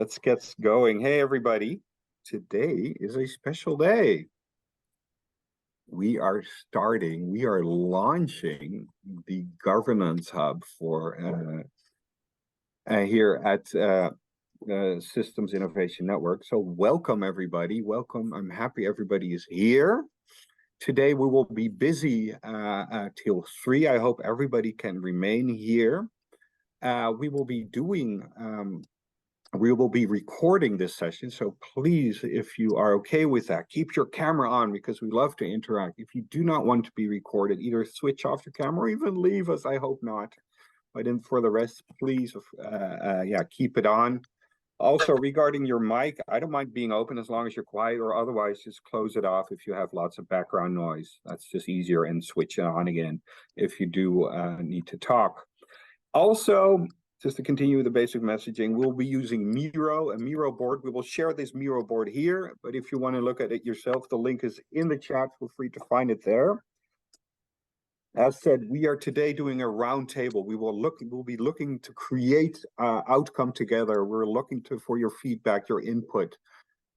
Let's get going. Hey, everybody. Today is a special day. We are launching the Governance Hub for here at Systems Innovation Network. So welcome, everybody. Welcome. I'm happy everybody is here. Today, we will be busy till 3. I hope everybody can remain here. We will be recording this session, so please, if you are okay with that, keep your camera on because we love to interact. If you do not want to be recorded, either switch off your camera or even leave us. I hope not. But then for the rest, please, keep it on. Also, regarding your mic, I don't mind being open as long as you're quiet, or otherwise just close it off if you have lots of background noise. That's just easier, and switch it on again if you do need to talk. Also, just to continue the basic messaging, we'll be using a Miro board. We will share this Miro board here, but if you want to look at it yourself, the link is in the chat. Feel free to find it there. As said, we are today doing a roundtable. We'll be looking to create outcome together. We're looking for your feedback, your input.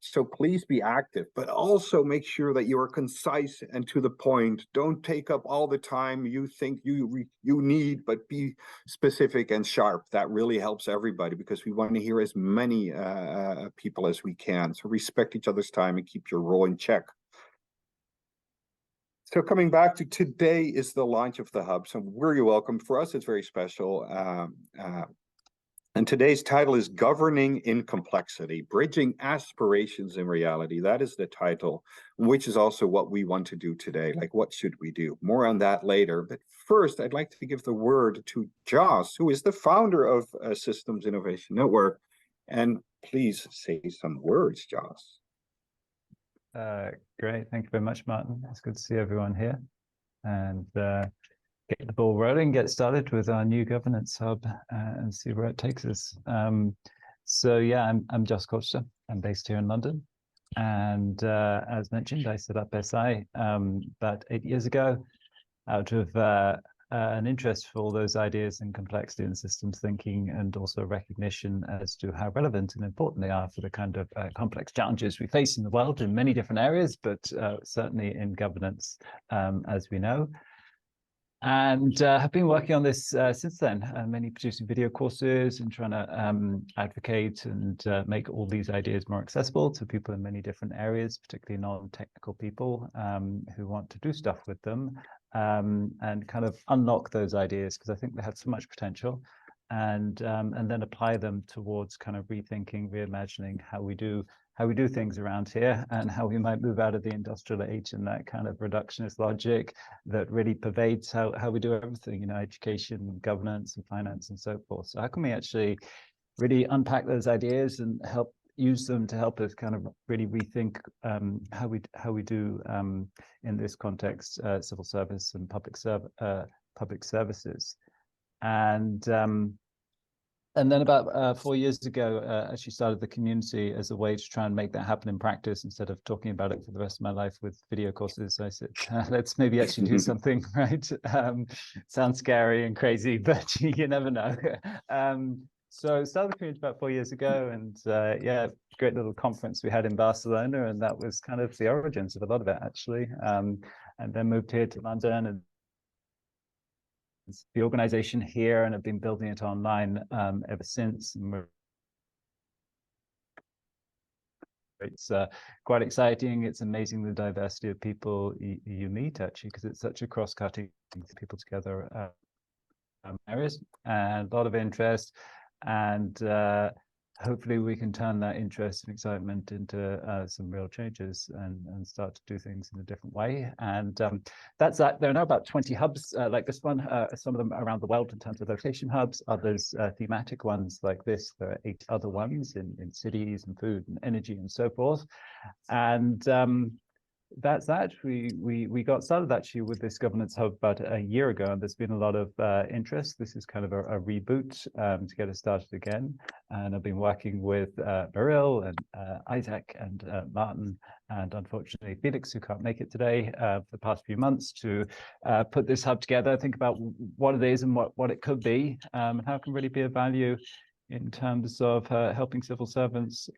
So please be active, but also make sure that you are concise and to the point. Don't take up all the time you think you need, but be specific and sharp. That really helps everybody because we want to hear as many people as we can. So respect each other's time and keep your role in check. So coming back to today is the launch of the hub. So very welcome. For us, it's very special. And today's title is Governing in Complexity, Bridging Aspirations and Reality. That is the title, which is also what we want to do today. Like, what should we do? More on that later. But first, I'd like to give the word to Jos, who is the founder of Systems Innovation Network. And please say some words, Jos. Great. Thank you very much, Maarten. It's good to see everyone here. And get the ball rolling, get started with our new governance hub and see where it takes us. So yeah, I'm Jos Koster. I'm based here in London. And as mentioned, I set up SI about 8 years ago out of an interest for all those ideas and complexity and systems thinking, and also recognition as to how relevant and important they are for the kind of complex challenges we face in the world in many different areas, but certainly in governance, as we know. And have been working on this since then, mainly producing video courses and trying to advocate and make all these ideas more accessible to people in many different areas, particularly non-technical people who want to do stuff with them, and kind of unlock those ideas because I think they have so much potential, and then apply them towards kind of rethinking, reimagining how we do things around here, and how we might move out of the industrial age and that kind of reductionist logic that really pervades how we do everything, you know, education, governance, and finance, and so forth. So how can we actually really unpack those ideas and use them to help us kind of really rethink how we do in this context civil service and public services. And then about 4 years ago, actually started the community as a way to try and make that happen in practice instead of talking about it for the rest of my life with video courses. I said, let's maybe actually do something, right? Sounds scary and crazy, but you never know. So started the community about 4 years ago, and yeah, great little conference we had in Barcelona, and that was kind of the origins of a lot of it, actually. And then moved here to London and the organization here, and have been building it online ever since. And it's quite exciting. It's amazing the diversity of people you meet, actually, because it's such a cross-cutting people together areas, and a lot of interest. And hopefully we can turn that interest and excitement into some real changes and start to do things in a different way. And that's that. There are now about 20 hubs like this one, some of them around the world in terms of location hubs, others thematic ones like this. There are 8 other ones in cities and food and energy and so forth. And that's that. We got started actually with this governance hub about a year ago, and there's been a lot of interest. This is kind of a reboot to get us started again. And I've been working with Mariell and Isaac and Maarten, and unfortunately Felix, who can't make it today, for the past few months to put this hub together, think about what it is and what it could be, and how it can really be of value in terms of helping civil servants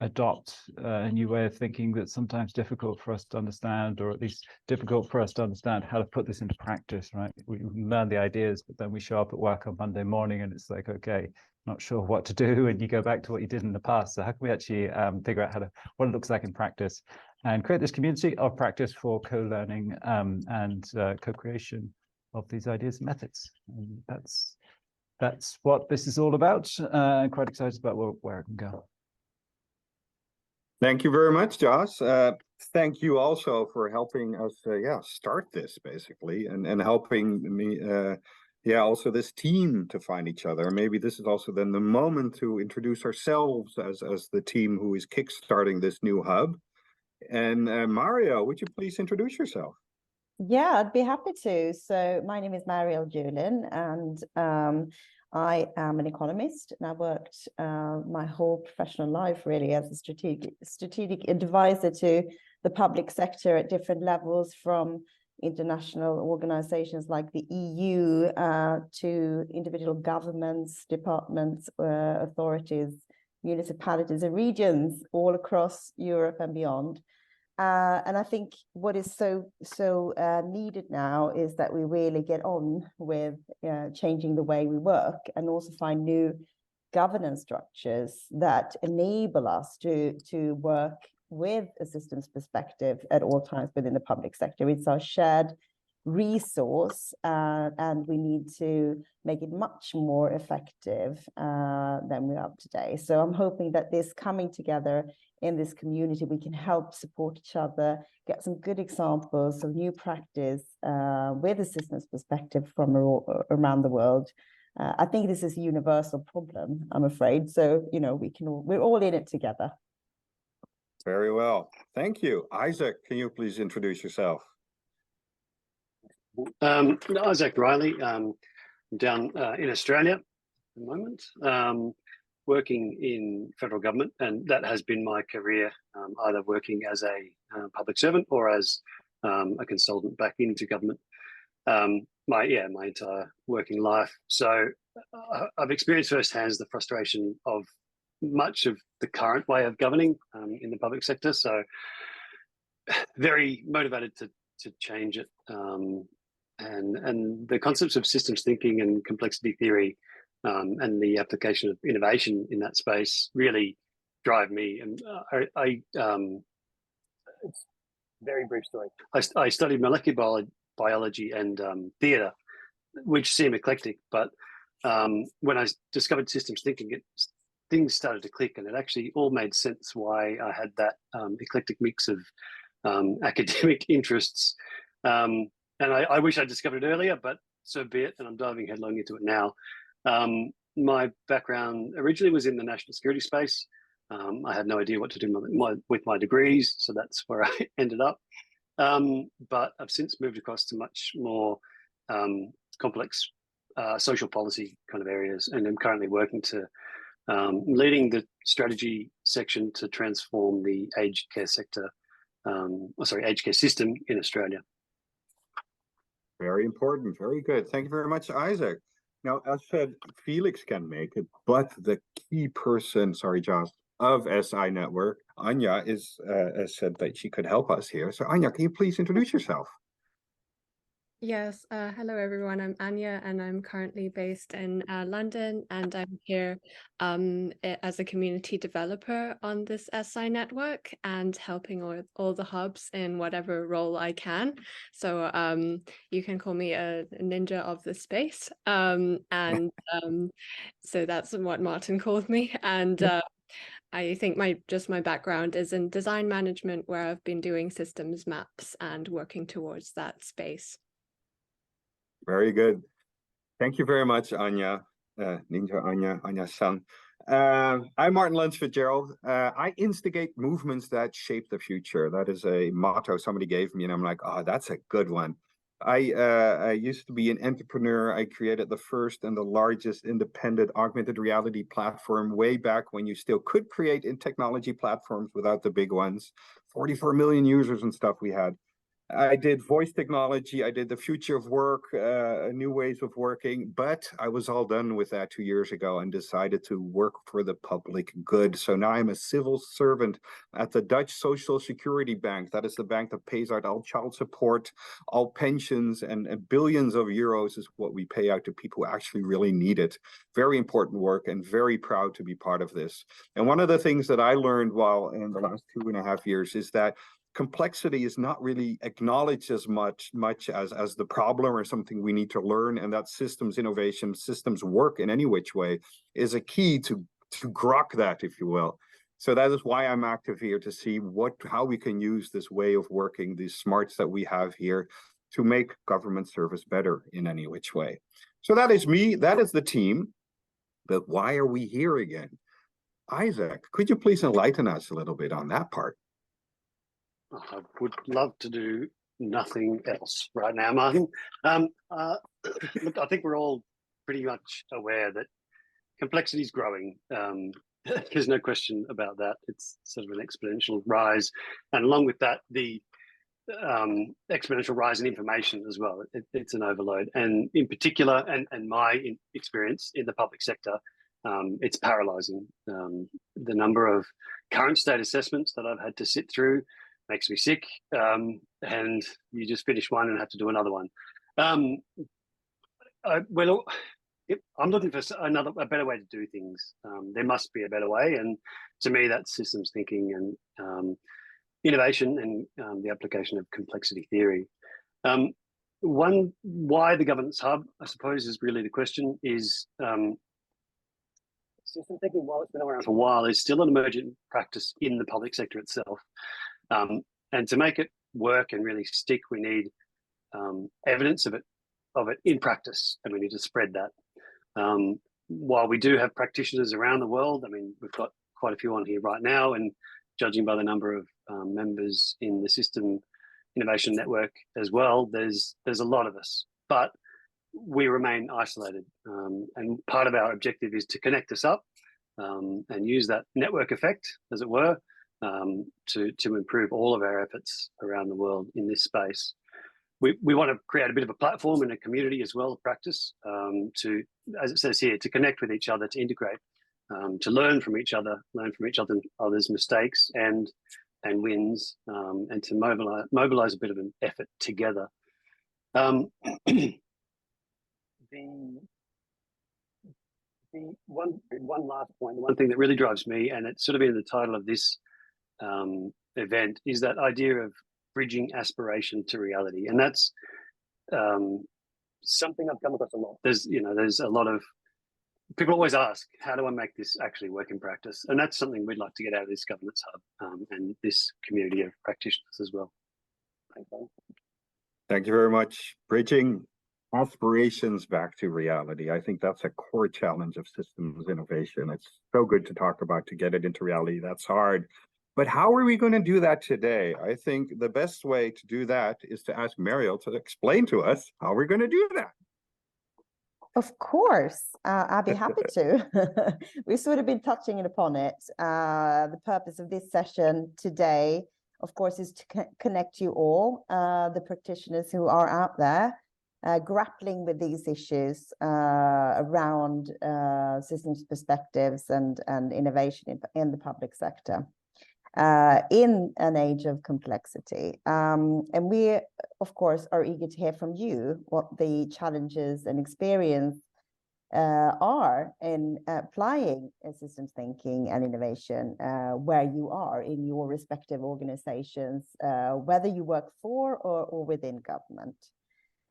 adopt a new way of thinking that's sometimes difficult for us to understand, or at least difficult for us to understand how to put this into practice, right? We learn the ideas, but then we show up at work on Monday morning and it's like, okay, not sure what to do, and you go back to what you did in the past. So how can we actually figure out what it looks like in practice and create this community of practice for co-learning and co-creation of these ideas and methods? And that's what this is all about. I'm quite excited about where it can go. Thank you very much, Josh. Thank you also for helping us, start this basically, and helping me, also this team to find each other. Maybe this is also then the moment to introduce ourselves as the team who is kickstarting this new hub. And Mariell, would you please introduce yourself? Yeah, I'd be happy to. So my name is Mariell Juhlin, and I am an economist, and I worked my whole professional life really as a strategic advisor to the public sector at different levels, from international organizations like the EU to individual governments, departments, authorities, municipalities and regions all across Europe and beyond. And I think what is so needed now is that we really get on with changing the way we work, and also find new governance structures that enable us to work with a systems perspective at all times within the public sector. It's our shared resource, and we need to make it much more effective than we are today. So I'm hoping that this coming together in this community, we can help support each other, get some good examples of new practice with a systems perspective from around the world. I think this is a universal problem, I'm afraid. So, we're all in it together. Very well. Thank you. Isaac, can you please introduce yourself? Isaac Reilly, down in Australia at the moment, working in federal government, and that has been my career, either working as a public servant or as a consultant back into government. My entire working life. So I've experienced firsthand the frustration of much of the current way of governing in the public sector. So very motivated to change it. And the concepts of systems thinking and complexity theory and the application of innovation in that space really drive me. And it's a very brief story. I studied molecular biology and theatre, which seem eclectic, but when I discovered systems thinking, things started to click, and it actually all made sense why I had that eclectic mix of academic interests. And I wish I discovered it earlier, but so be it, and I'm diving headlong into it now. My background originally was in the national security space. I had no idea what to do with my degrees, so that's where I ended up. But I've since moved across to much more complex social policy kind of areas, and I'm currently working to leading the strategy section to transform the aged care sector, aged care system in Australia. Very important. Very good. Thank you very much, Isaac. Now, as said, Felix can make it, but the key person, sorry, Josh, of SI Network, Anja, is said that she could help us here. So, Anja, can you please introduce yourself? Yes, hello everyone. I'm Anja, and I'm currently based in London, and I'm here as a community developer on this SI network and helping all the hubs in whatever role I can. So you can call me a ninja of the space, and so that's what Maarten called me. And I think my background is in design management, where I've been doing systems maps and working towards that space. Very good. Thank you very much, Anja. Ninja Anja-san. I'm Maarten Lens-FitzGerald. I instigate movements that shape the future. That is a motto somebody gave me, and I'm like, oh, that's a good one. I used to be an entrepreneur. I created the first and the largest independent augmented reality platform way back when you still could create in technology platforms without the big ones. 44 million users and stuff we had. I did voice technology. I did the future of work, new ways of working, but I was all done with that 2 years ago and decided to work for the public good. So now I'm a civil servant at the Dutch Social Security Bank. That is the bank that pays out all child support, all pensions, and billions of euros is what we pay out to people who actually really need it. Very important work and very proud to be part of this. And one of the things that I learned while in the last 2.5 years is that complexity is not really acknowledged as much as the problem or something we need to learn, and that systems innovation, systems work in any which way is a key to grok that, if you will. So that is why I'm active here, to see how we can use this way of working, these smarts that we have here, to make government service better in any which way. So that is me, that is the team. But why are we here again? Isaac, could you please enlighten us a little bit on that part? I would love to do nothing else right now, Maarten. Look, I think we're all pretty much aware that complexity is growing. There's no question about that. It's sort of an exponential rise. And along with that, the exponential rise in information as well. It's an overload. And in particular, and my experience in the public sector, it's paralyzing. The number of current state assessments that I've had to sit through makes me sick, and you just finish one and have to do another one. Well, I'm looking for a better way to do things. There must be a better way, and to me, that's systems thinking and innovation and the application of complexity theory. Why the governance hub, I suppose, is really the question. Is system thinking, while it's been around for a while, is still an emergent practice in the public sector itself. And to make it work and really stick, we need evidence of it in practice, and we need to spread that. While we do have practitioners around the world, I mean, we've got quite a few on here right now, and judging by the number of members in the System Innovation Network as well, there's a lot of us, but we remain isolated. And part of our objective is to connect us up and use that network effect, as it were, to improve all of our efforts around the world in this space. We want to create a bit of a platform and a community as well of practice to, as it says here, to connect with each other, to integrate, to learn from each other, other's mistakes and wins, and to mobilize a bit of an effort together. The one last point, the one thing that really drives me, and it's sort of in the title of this event, is that idea of bridging aspiration to reality, and that's something I've come across a lot. There's a lot of people always ask, how do I make this actually work in practice? And that's something we'd like to get out of this governance hub and this community of practitioners as well. Thanks, man. Thank you very much. Bridging aspirations back to reality. I think that's a core challenge of systems innovation. It's so good to talk about, to get it into reality. That's hard. But how are we going to do that today? I think the best way to do that is to ask Mariell to explain to us how we're going to do that. Of course, I'd be happy to. We've sort of been touching upon it. The purpose of this session today, of course, is to connect you all, the practitioners who are out there, grappling with these issues around systems perspectives and innovation in the public sector in an age of complexity. And we, of course, are eager to hear from you what the challenges and experience are in applying systems thinking and innovation where you are in your respective organizations, whether you work for or within government.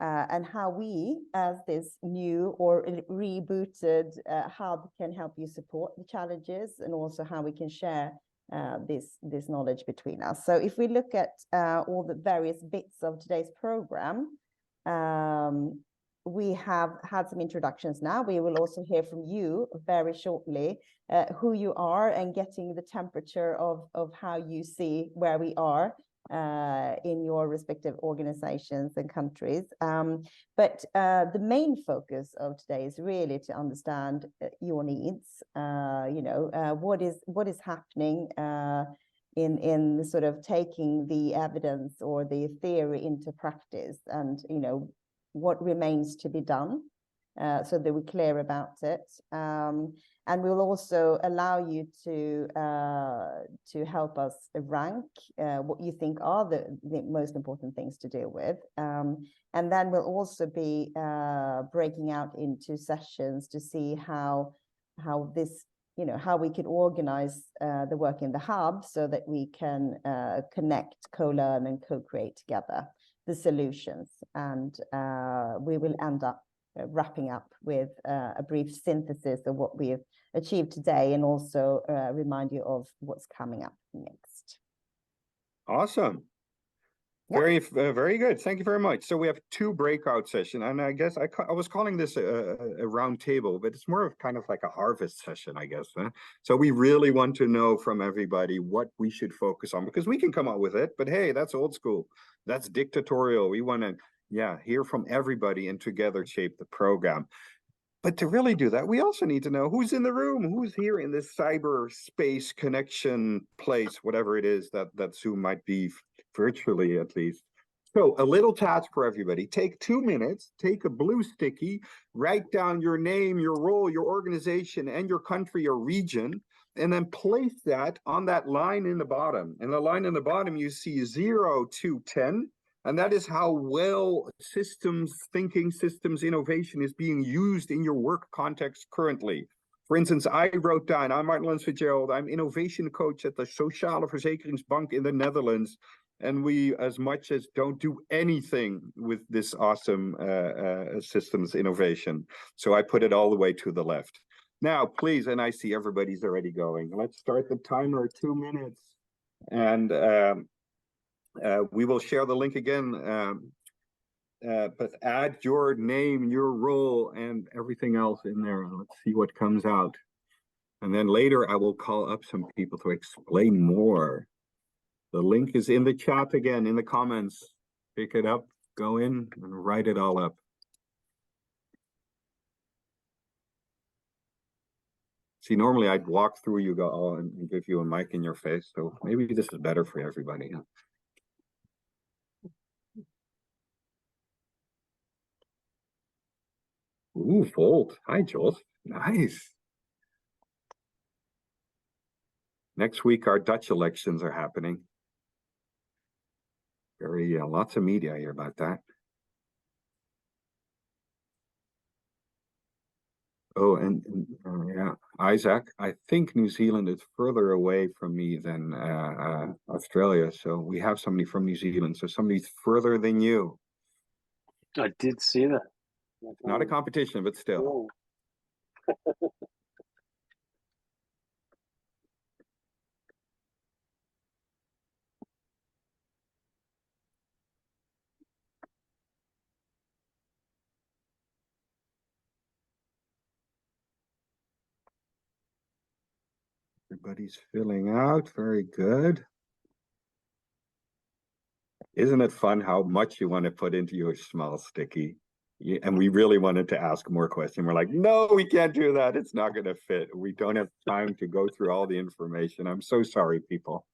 And how we, as this new or rebooted hub, can help you support the challenges, and also how we can share this knowledge between us. So if we look at all the various bits of today's program, we have had some introductions now. We will also hear from you very shortly who you are, and getting the temperature of how you see where we are in your respective organizations and countries. But the main focus of today is really to understand your needs. What is happening in sort of taking the evidence or the theory into practice, and what remains to be done, so that we're clear about it. And we'll also allow you to help us rank what you think are the most important things to deal with. And then we'll also be breaking out into sessions to see how this, how we can organize the work in the hub so that we can connect, co-learn, and co-create together the solutions. And we will end up wrapping up with a brief synthesis of what we've achieved today, and also remind you of what's coming up next. Awesome. Yep. Very good. Thank you very much. So we have 2 breakout sessions, and I guess I was calling this a round table, but it's more of kind of like a harvest session, I guess. Huh? So we really want to know from everybody what we should focus on, because we can come up with it, but hey, that's old school. That's dictatorial. We want to, hear from everybody and together shape the program. But to really do that, we also need to know who's in the room, who's here in this cyberspace connection place, whatever it is that Zoom might be, virtually at least. So a little task for everybody. Take 2 minutes, take a blue sticky, write down your name, your role, your organization, and your country or region, and then place that on that line in the bottom. And the line in the bottom, you see 0 to 10. And that is how well systems thinking, systems innovation is being used in your work context currently. For instance, I wrote down, I'm Maarten Lens-FitzGerald, I'm innovation coach at the Sociale Verzekeringsbank in the Netherlands. And we, as much as don't do anything with this awesome systems innovation. So I put it all the way to the left. Now, please, and I see everybody's already going. Let's start the timer, 2 minutes. And we will share the link again, but add your name, your role, and everything else in there. Let's see what comes out. And then later I will call up some people to explain more. The link is in the chat again, in the comments. Pick it up, go in, and write it all up. See, normally I'd walk through you all and give you a mic in your face, so maybe this is better for everybody. Ooh, Volt. Hi, Jules. Nice. Next week, our Dutch elections are happening. Very lots of media here about that. Oh, and yeah, Isaac, I think New Zealand is further away from me than Australia. So we have somebody from New Zealand. So somebody's further than you. I did see that. Not a competition, but still. Everybody's filling out. Very good. Isn't it fun how much you want to put into your small sticky? And we really wanted to ask more questions. We're like, no, we can't do that. It's not going to fit. We don't have time to go through all the information. I'm so sorry, people.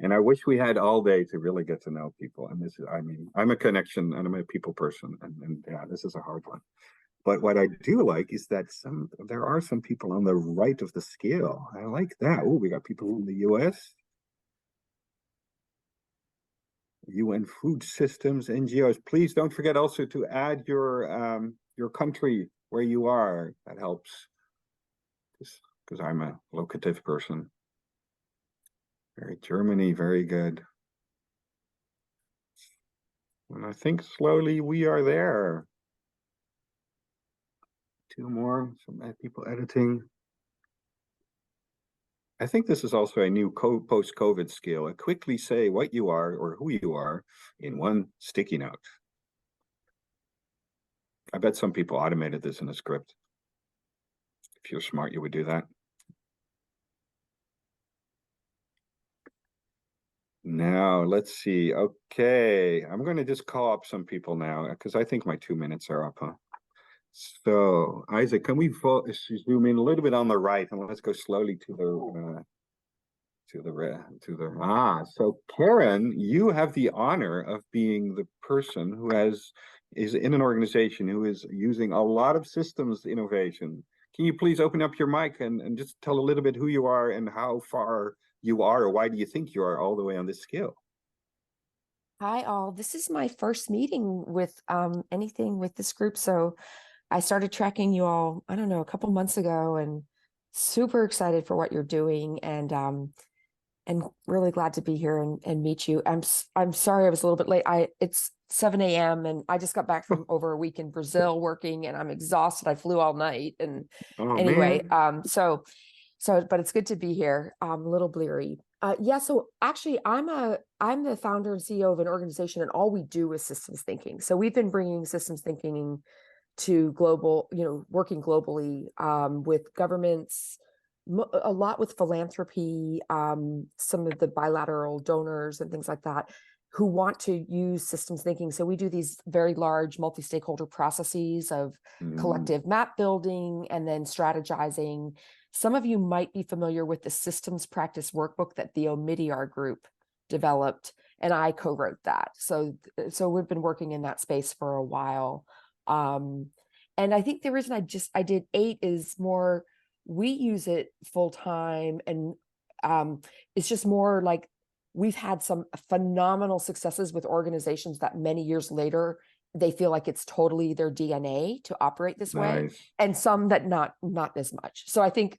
And I wish we had all day to really get to know people. And this is, I mean, I'm a connection and I'm a people person. And yeah, this is a hard one. But what I do like is that there are some people on the right of the scale. I like that. Oh, we got people from the US. UN Food Systems, NGOs. Please don't forget also to add your country where you are. That helps. Because I'm a locative person. Germany, very good. And I think slowly we are there. 2 more, some people editing. I think this is also a new post-COVID skill. Quickly say what you are or who you are in one sticky note. I bet some people automated this in a script. If you're smart, you would do that. Now, let's see. Okay, I'm going to just call up some people now because I think my 2 minutes are up, huh? So, Isaac, can we zoom in a little bit on the right and let's go slowly to the So Karen, you have the honor of being the person who is in an organization who is using a lot of systems innovation. Can you please open up your mic and just tell a little bit who you are and how far you are, or why do you think you are all the way on this scale? Hi all, this is my first meeting with anything with this group. So I started tracking you all, I don't know, a couple months ago, and super excited for what you're doing, and really glad to be here and meet you. I'm sorry I was a little bit late. It's 7 a.m. and I just got back from over a week in Brazil working, and I'm exhausted. I flew all night, and anyway, man. but it's good to be here. I'm a little bleary. Yeah, so actually I'm the founder and CEO of an organization, and all we do is systems thinking. So we've been bringing systems thinking to global, working globally with governments, a lot with philanthropy, some of the bilateral donors and things like that who want to use systems thinking. So we do these very large multi-stakeholder processes of collective map building and then strategizing. Some of you might be familiar with the systems practice workbook that the Omidyar group developed, and I co-wrote that. So we've been working in that space for a while. And I think the reason I did 8 is more, we use it full time, and it's just more like we've had some phenomenal successes with organizations that many years later they feel like it's totally their DNA to operate this way, and some that not as much. So I think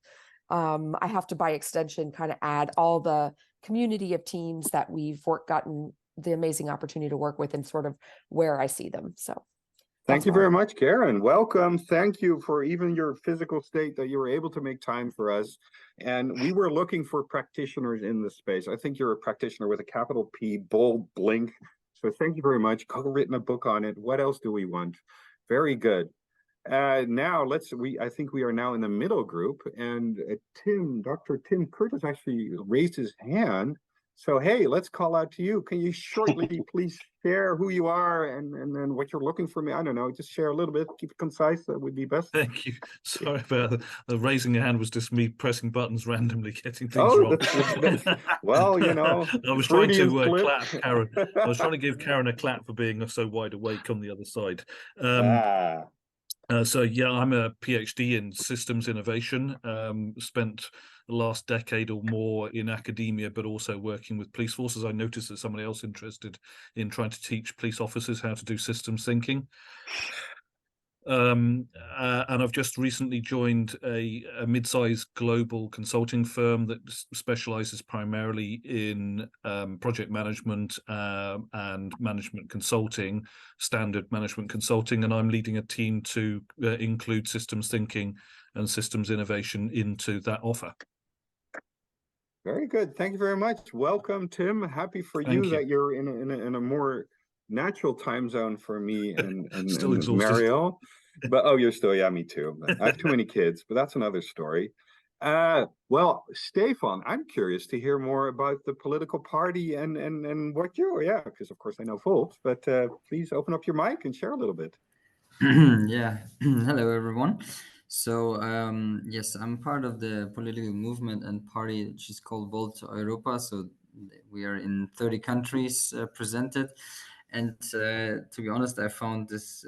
I have to, by extension, kind of add all the community of teams that we've gotten the amazing opportunity to work with, and sort of where I see them. So thank you very much, Karen. Welcome. Thank you for even your physical state that you were able to make time for us. And we were looking for practitioners in this space. I think you're a practitioner with a capital P, bold, blink. So thank you very much. Co-written a book on it. What else do we want? Very good. Now I think we are now in the middle group, and Dr. Tim Curtis actually raised his hand. So, hey, let's call out to you. Can you shortly please share who you are and then what you're looking for me? I don't know, just share a little bit, keep it concise, that would be best. Thank you. Sorry about the raising a hand was just me pressing buttons randomly, getting things wrong. Well, I was trying to clap Karen. I was trying to give Karen a clap for being so wide awake on the other side. So yeah, I'm a PhD in systems innovation, spent the last decade or more in academia, but also working with police forces. I noticed that somebody else interested in trying to teach police officers how to do systems thinking. And I've just recently joined a mid-sized global consulting firm that specializes primarily in project management and management consulting, standard management consulting, and I'm leading a team to include systems thinking and systems innovation into that offer. Very good. Thank you very much. Welcome, Tim. Happy for you that you're in a more natural time zone for me and Mariell. But you're still, yeah, me too. I have too many kids, but that's another story. Well, Stefan, I'm curious to hear more about the political party and what because of course I know Volt, but please open up your mic and share a little bit. Yeah. Hello, everyone. So, yes, I'm part of the political movement and party, which is called Volt Europa. So we are in 30 countries presented. And to be honest, I found this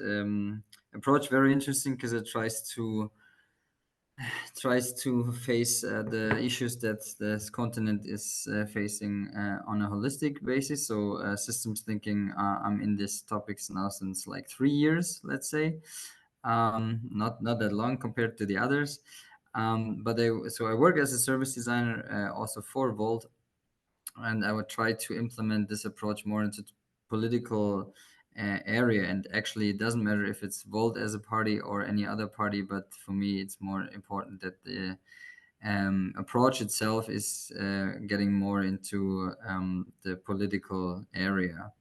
approach very interesting because it tries to face the issues that this continent is facing on a holistic basis. So systems thinking, I'm in these topics now since like 3 years, let's say. Not that long compared to the others. But I work as a service designer also for Volt, and I would try to implement this approach more into political area. And actually, it doesn't matter if it's Volt as a party or any other party, but for me, it's more important that the approach itself is getting more into the political area,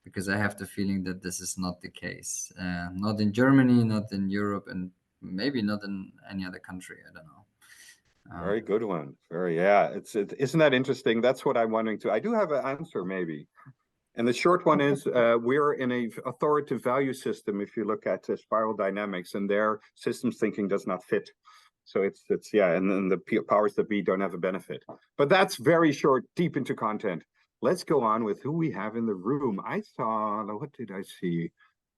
because I have the feeling that this is not the case. Not in Germany, not in Europe, and maybe not in any other country. I don't know. Very good one. Isn't that interesting? That's what I'm wondering too. I do have an answer, maybe. And the short one is we're in a authoritative value system. If you look at spiral dynamics, and their systems thinking does not fit. So it's yeah, and then the powers that be don't have a benefit. But that's very short, deep into content. Let's go on with who we have in the room. I saw, what did I see?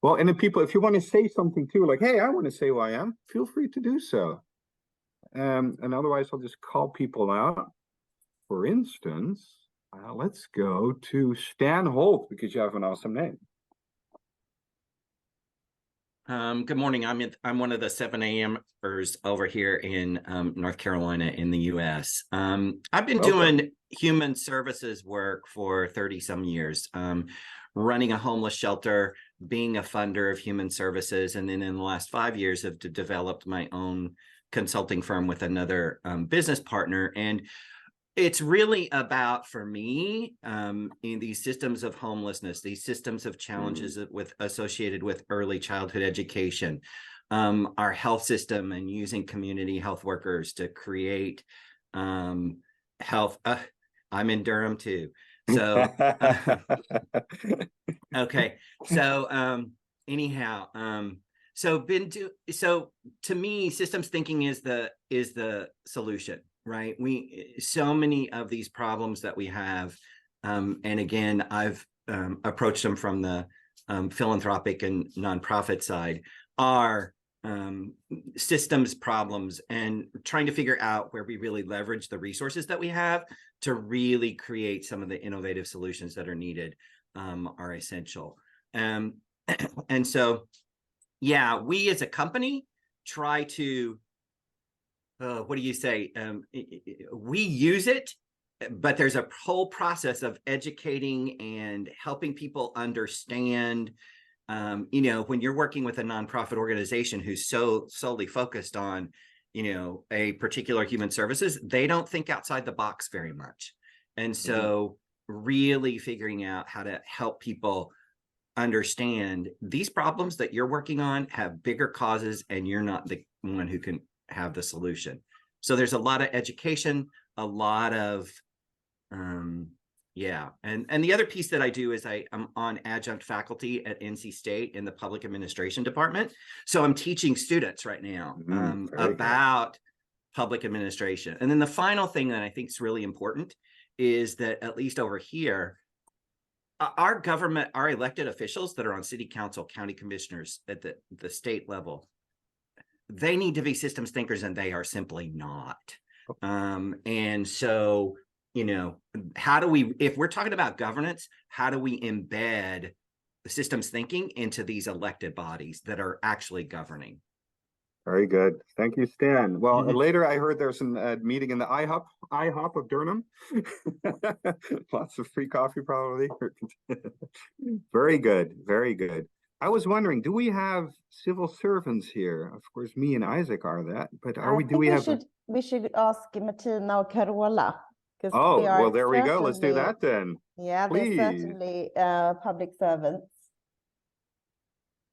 Well, and the people, if you want to say something too, like, hey, I want to say who I am, feel free to do so. And otherwise, I'll just call people out. For instance, let's go to Stan Holt, because you have an awesome name. Good morning. I'm one of the 7 a.m.ers over here in North Carolina in the U.S. I've been doing human services work for 30 some years, running a homeless shelter, being a funder of human services, and then in the last 5 years have developed my own consulting firm with another business partner. And it's really about, for me, in these systems of homelessness, these systems of challenges associated with early childhood education, our health system, and using community health workers to create health. I'm in Durham too. So, okay. So anyhow, so to me, systems thinking is the solution. Right. So many of these problems that we have, and again, I've approached them from the philanthropic and nonprofit side, are systems problems, and trying to figure out where we really leverage the resources that we have to really create some of the innovative solutions that are needed, are essential. And so, yeah, we as a company try to, what do you say? We use it, but there's a whole process of educating and helping people understand. When you're working with a nonprofit organization who's so solely focused on, a particular human services, they don't think outside the box very much. And so really figuring out how to help people understand these problems that you're working on have bigger causes, and you're not the one who can have the solution. So there's a lot of education, a lot of and the other piece that I do is I'm on adjunct faculty at NC State in the public administration department. So I'm teaching students right now about public administration. And then the final thing that I think is really important is that, at least over here, our government, our elected officials that are on city council, county commissioners at the state level, they need to be systems thinkers, and they are simply not. And so, how do we, if we're talking about governance, how do we embed the systems thinking into these elected bodies that are actually governing? Very good. Thank you, Stan. Well, later I heard there's a meeting in the IHOP of Durham. Lots of free coffee, probably. Very good. Very good. I was wondering, do we have civil servants here? Of course, me and Isaac are that, but we should ask Martina or Carola. Oh, well, there we go. Let's do that then. Yeah, please. they're certainly public servants.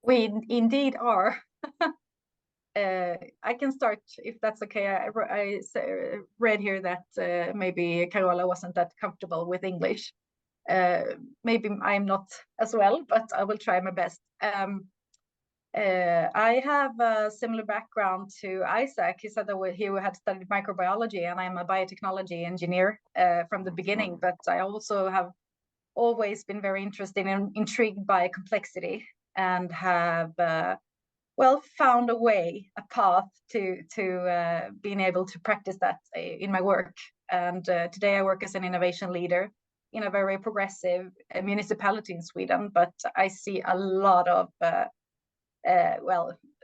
We indeed are. I can start if that's okay. I read here that maybe Carola wasn't that comfortable with English. Maybe I'm not as well, but I will try my best. I have a similar background to Isaac. He said that he had studied microbiology, and I'm a biotechnology engineer from the beginning, but I also have always been very interested and intrigued by complexity, and have found a path to being able to practice that in my work. And today I work as an innovation leader in a very progressive municipality in Sweden, but I see a lot of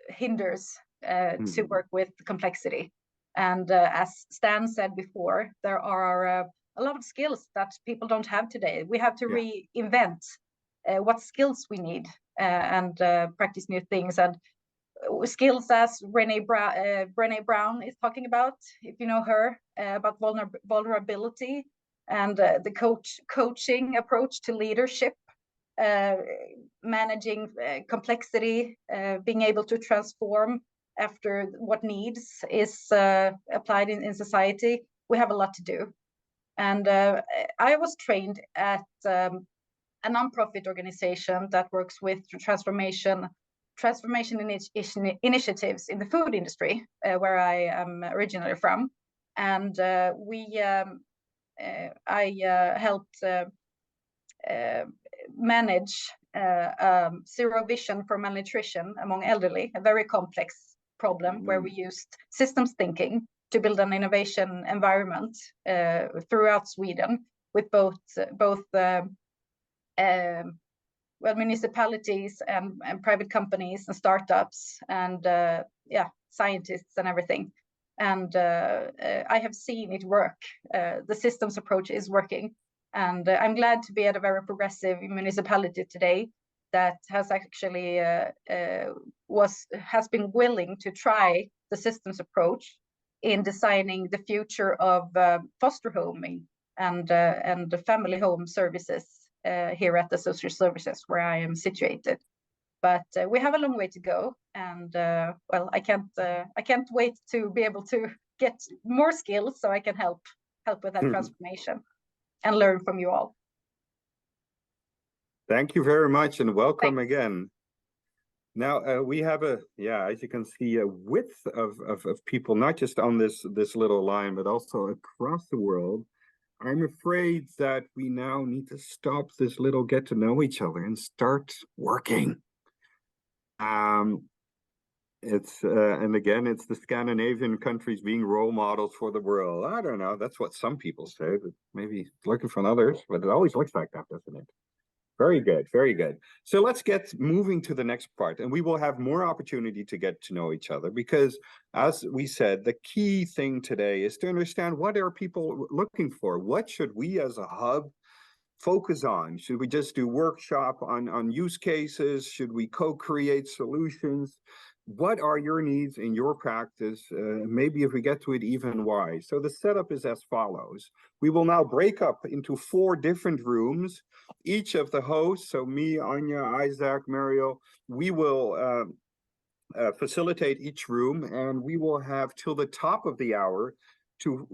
hinders to work with complexity. And as Stan said before, there are a lot of skills that people don't have today. We have to reinvent what skills we need and practice new things. And skills as Brené Brown is talking about, if you know her, about vulnerability and the coaching approach to leadership, managing complexity, being able to transform after what needs is applied in society. We have a lot to do. And I was trained at a nonprofit organization that works with transformation transformation initiatives in the food industry, where I am originally from, and I helped manage zero vision for malnutrition among elderly, a very complex problem where we used systems thinking to build an innovation environment throughout Sweden with both municipalities and private companies and startups and scientists and everything. And I have seen it work. The systems approach is working. And I'm glad to be at a very progressive municipality today that has actually has been willing to try the systems approach in designing the future of foster homing and the family home services here at the social services where I am situated. But we have a long way to go, and well, I can't wait to be able to get more skills so I can help with that transformation and learn from you all. Thank you very much, and welcome again. Now we have as you can see, a width of people, not just on this little line, but also across the world. I'm afraid that we now need to stop this little get to know each other and start working. It's and again, it's the Scandinavian countries being role models for the world. I don't know. That's what some people say, but maybe looking from others. But it always looks like that, doesn't it? Very good, very good. So let's get moving to the next part, and we will have more opportunity to get to know each other because, as we said, the key thing today is to understand what are people looking for. What should we as a hub focus on? Should we just do workshop on use cases? Should we co-create solutions? What are your needs in your practice? Maybe if we get to it, even why. So the setup is as follows. We will now break up into 4 different rooms. Each of the hosts, so me, Anya, Isaac, Mariell, we will facilitate each room, and we will have till the top of the hour to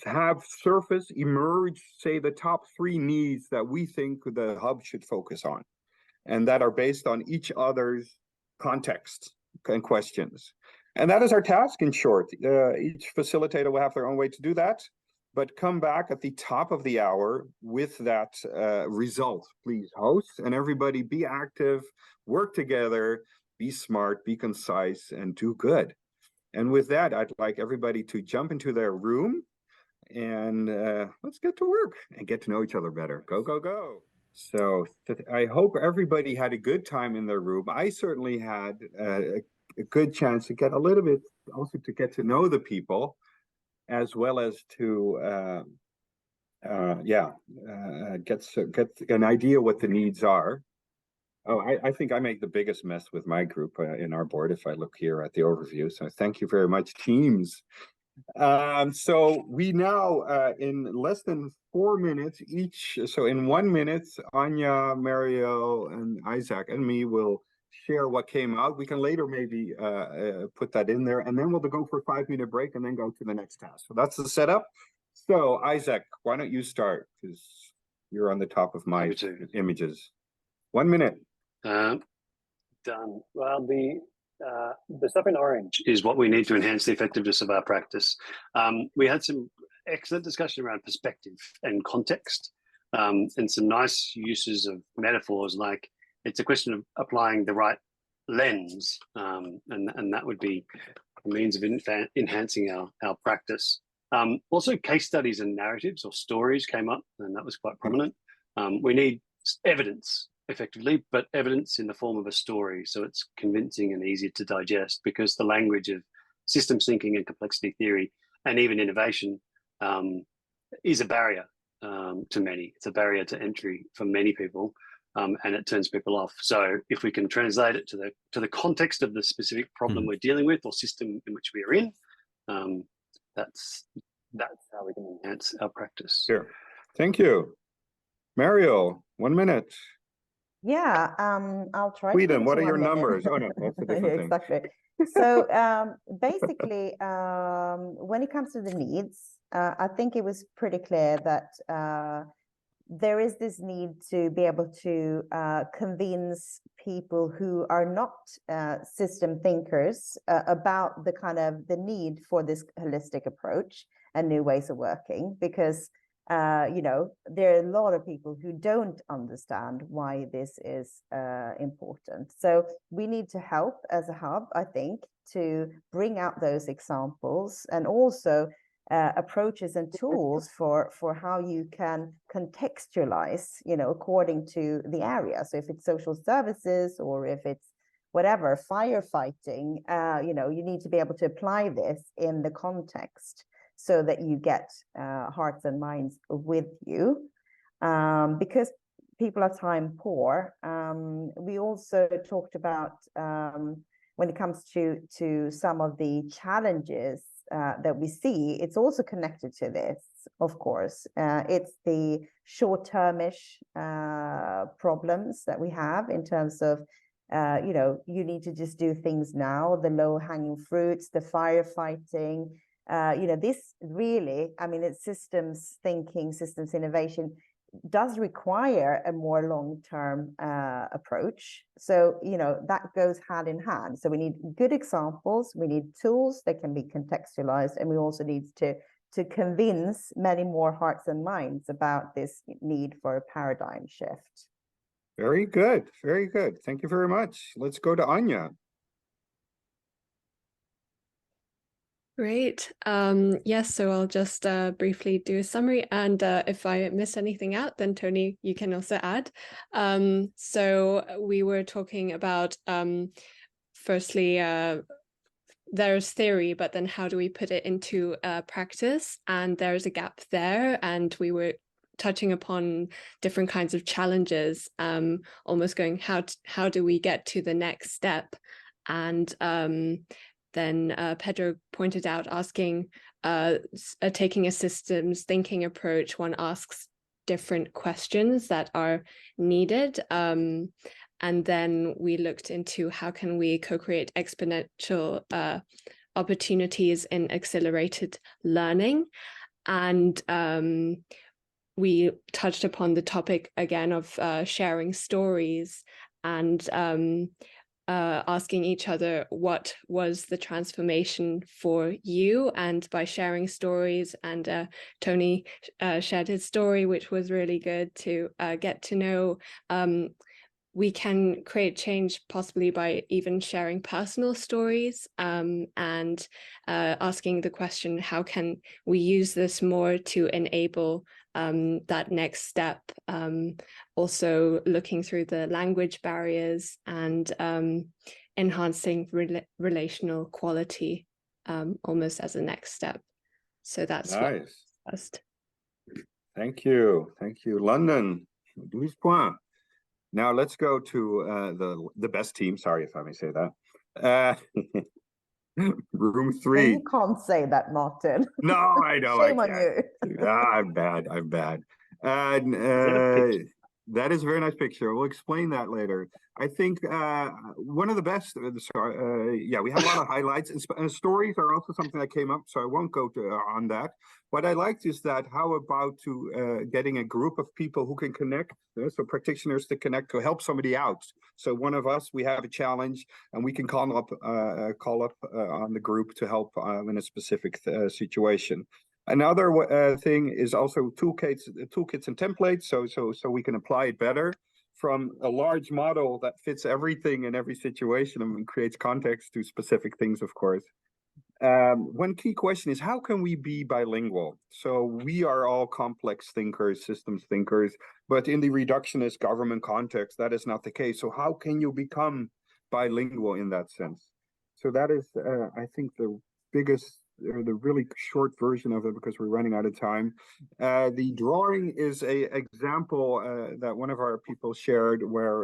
have surface emerge, say, the top 3 needs that we think the hub should focus on, and that are based on each other's context and questions. And that is our task in short. Each facilitator will have their own way to do that, but come back at the top of the hour with that result, please, hosts, and everybody be active, work together, be smart, be concise, and do good. And with that, I'd like everybody to jump into their room and let's get to work and get to know each other better. Go, go, go. So I hope everybody had a good time in their room. I certainly had a good chance to get a little bit, also to get to know the people, as well as to get an idea what the needs are. Oh, I think I make the biggest mess with my group in our board if I look here at the overview. So thank you very much, teams. So we now, in less than 4 minutes each, so in 1 minute, Anya, Mariell, and Isaac and me will share what came out. We can later maybe put that in there, and then we'll go for a 5-minute break and then go to the next task. So that's the setup. So Isaac, why don't you start, because you're on the top of my images. 1 minute. Done. Well, the stuff in orange is what we need to enhance the effectiveness of our practice. We had some excellent discussion around perspective and context, and some nice uses of metaphors, like it's a question of applying the right lens, and that would be a means of enhancing our practice. Also, case studies and narratives or stories came up, and that was quite prominent. We need evidence, effectively, but evidence in the form of a story, so it's convincing and easy to digest, because the language of systems thinking and complexity theory and even innovation is a barrier to many. It's a barrier to entry for many people, and it turns people off. So if we can translate it to the context of the specific problem we're dealing with or system in which we are in, that's how we can enhance our practice. Sure. Thank you. Mariell, 1 minute. Yeah, I'll try. Sweden, what are your numbers? Oh no, that's a different thing. Exactly. So basically, when it comes to the needs, I think it was pretty clear that there is this need to be able to convince people who are not system thinkers about the kind of the need for this holistic approach and new ways of working, because you know, there are a lot of people who don't understand why this is important. So we need to help as a hub, I think, to bring out those examples, and also approaches and tools for how you can contextualize, you know, according to the area. So if it's social services, or if it's whatever, firefighting, you know, you need to be able to apply this in the context, so that you get hearts and minds with you, because people are time poor. We also talked about when it comes to some of the challenges that we see, it's also connected to this, of course. It's the short-termish problems that we have in terms of, you know, you need to just do things now, the low-hanging fruits, the firefighting. You know, this really, I mean, it's systems thinking, systems innovation does require a more long-term approach. So, you know, that goes hand in hand. So we need good examples, we need tools that can be contextualized, and we also need to convince many more hearts and minds about this need for a paradigm shift. Very good. Very good. Thank you very much. Let's go to Anja. Great. Yes, so I'll just briefly do a summary, and if I miss anything out, then Tony, you can also add. So we were talking about, firstly, there's theory, but then how do we put it into practice? And there's a gap there, and we were touching upon different kinds of challenges, almost going, how do we get to the next step? And then Pedro pointed out, asking, taking a systems thinking approach, one asks different questions that are needed. And then we looked into how can we co-create exponential opportunities in accelerated learning. And we touched upon the topic again of sharing stories, and asking each other what was the transformation for you. And by sharing stories, and Tony shared his story, which was really good to get to know, we can create change possibly by even sharing personal stories, and asking the question, how can we use this more to enable that next step? Also looking through the language barriers, and enhancing relational quality, almost as a next step. So that's nice. First. Thank you. Thank you. London, 12 points. Now let's go to the best team. Sorry if I may say that. Room 3. You can't say that, Maarten. No, I know. Shame on you. I'm bad. I'm bad. And that is a very nice picture. We'll explain that later. I think one of the best. Yeah, we have a lot of highlights, and stories are also something that came up. So I won't go on that. What I liked is that how about getting a group of people who can connect, so practitioners to connect to help somebody out. So one of us, we have a challenge, and we can call up on the group to help in a specific situation. Another thing is also toolkits and templates, so we can apply it better from a large model that fits everything in every situation and creates context to specific things, of course. One key question is, how can we be bilingual? So we are all complex thinkers, systems thinkers, but in the reductionist government context, that is not the case. So how can you become bilingual in that sense? So that is, I think, the biggest, or the really short version of it, because we're running out of time. The drawing is a example that one of our people shared, where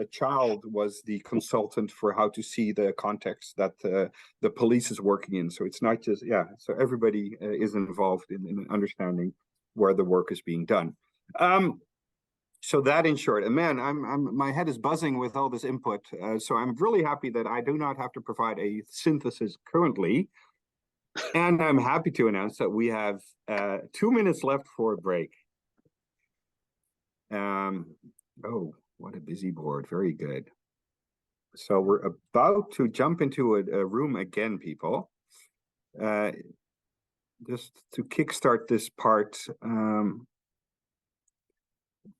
a child was the consultant for how to see the context that the police is working in. So it's not just, so everybody is involved in understanding where the work is being done. So that in short, and man, my head is buzzing with all this input. So I'm really happy that I do not have to provide a synthesis currently. And I'm happy to announce that we have 2 minutes left for a break. Oh, what a busy board. Very good. So we're about to jump into a room again, people. Just to kickstart this part.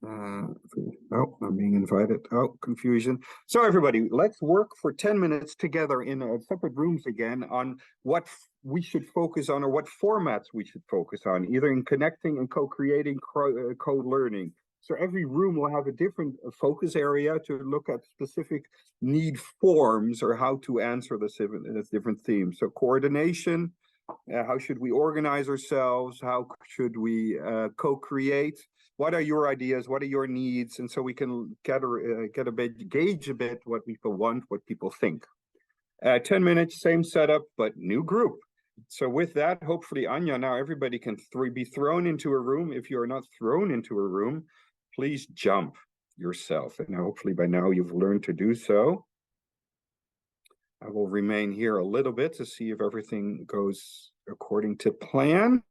Oh, I'm being invited. Oh, confusion. So everybody, let's work for 10 minutes together in separate rooms again on what we should focus on or what formats we should focus on, either in connecting and co-creating, co-learning. So every room will have a different focus area to look at specific need forms or how to answer the different themes. So coordination, how should we organize ourselves? How should we co-create? What are your ideas? What are your needs? And so we can gauge a bit what people want, what people think. 10 minutes, same setup, but new group. So with that, hopefully, Anya, now everybody can be thrown into a room. If you are not thrown into a room, please jump yourself. And hopefully by now you've learned to do so. I will remain here a little bit to see if everything goes according to plan.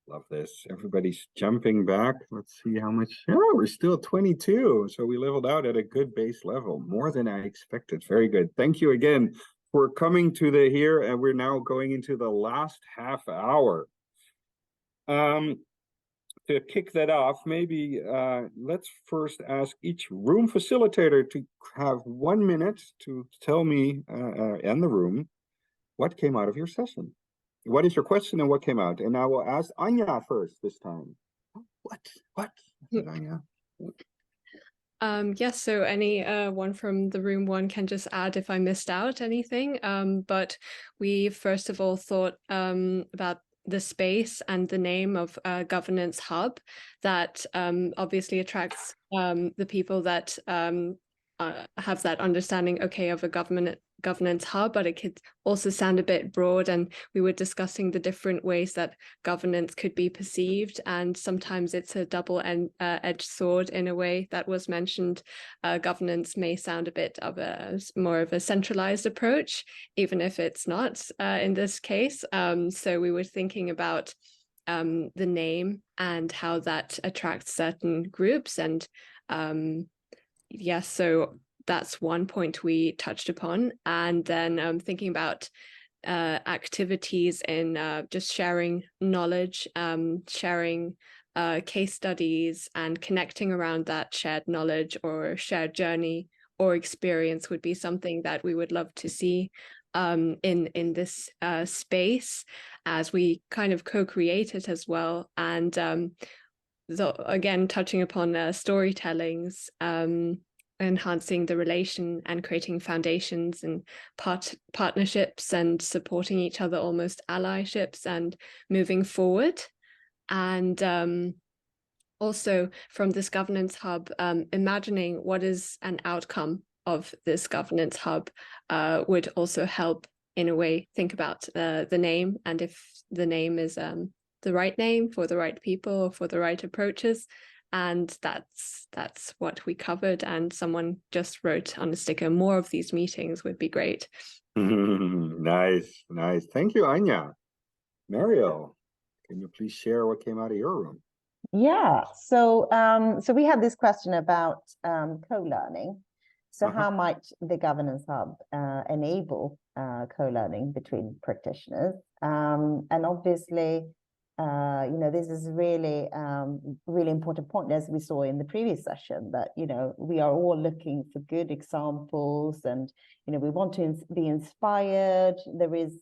Love this. Everybody's jumping back. Let's see how much. Oh, we're still at 22. So we leveled out at a good base level, more than I expected. Very good. Thank you again for coming to the here. And we're now going into the last half hour. To kick that off, maybe let's first ask each room facilitator to have 1 minute to tell me and the room what came out of your session. What is your question and what came out? And I will ask Anya first this time. What? Anya? Yes, so any one from the room one can just add if I missed out anything. But we first of all thought about the space and the name of Governance Hub that obviously attracts the people that have that understanding, okay, of a governance hub, but it could also sound a bit broad. And we were discussing the different ways that governance could be perceived. And sometimes it's a double-edged sword in a way that was mentioned. Governance may sound a bit of more of a centralized approach, even if it's not in this case. So we were thinking about the name and how that attracts certain groups. And yes, so that's one point we touched upon. And then thinking about activities in just sharing knowledge, sharing case studies, and connecting around that shared knowledge or shared journey or experience would be something that we would love to see in this space as we kind of co-create it as well. And so again, touching upon storytellings, enhancing the relation and creating foundations and partnerships and supporting each other, almost allyships, and moving forward. And also from this governance hub, imagining what is an outcome of this governance hub would also help in a way think about the name, and if the name is the right name for the right people or for the right approaches. And that's what we covered. And someone just wrote on a sticker, more of these meetings would be great. Nice. Thank you, Anya. Mariell, can you please share what came out of your room? Yeah, so we had this question about co-learning. So how might the Governance Hub enable co-learning between practitioners? And obviously, this is really important point, as we saw in the previous session, that we are all looking for good examples, and we want to be inspired. There is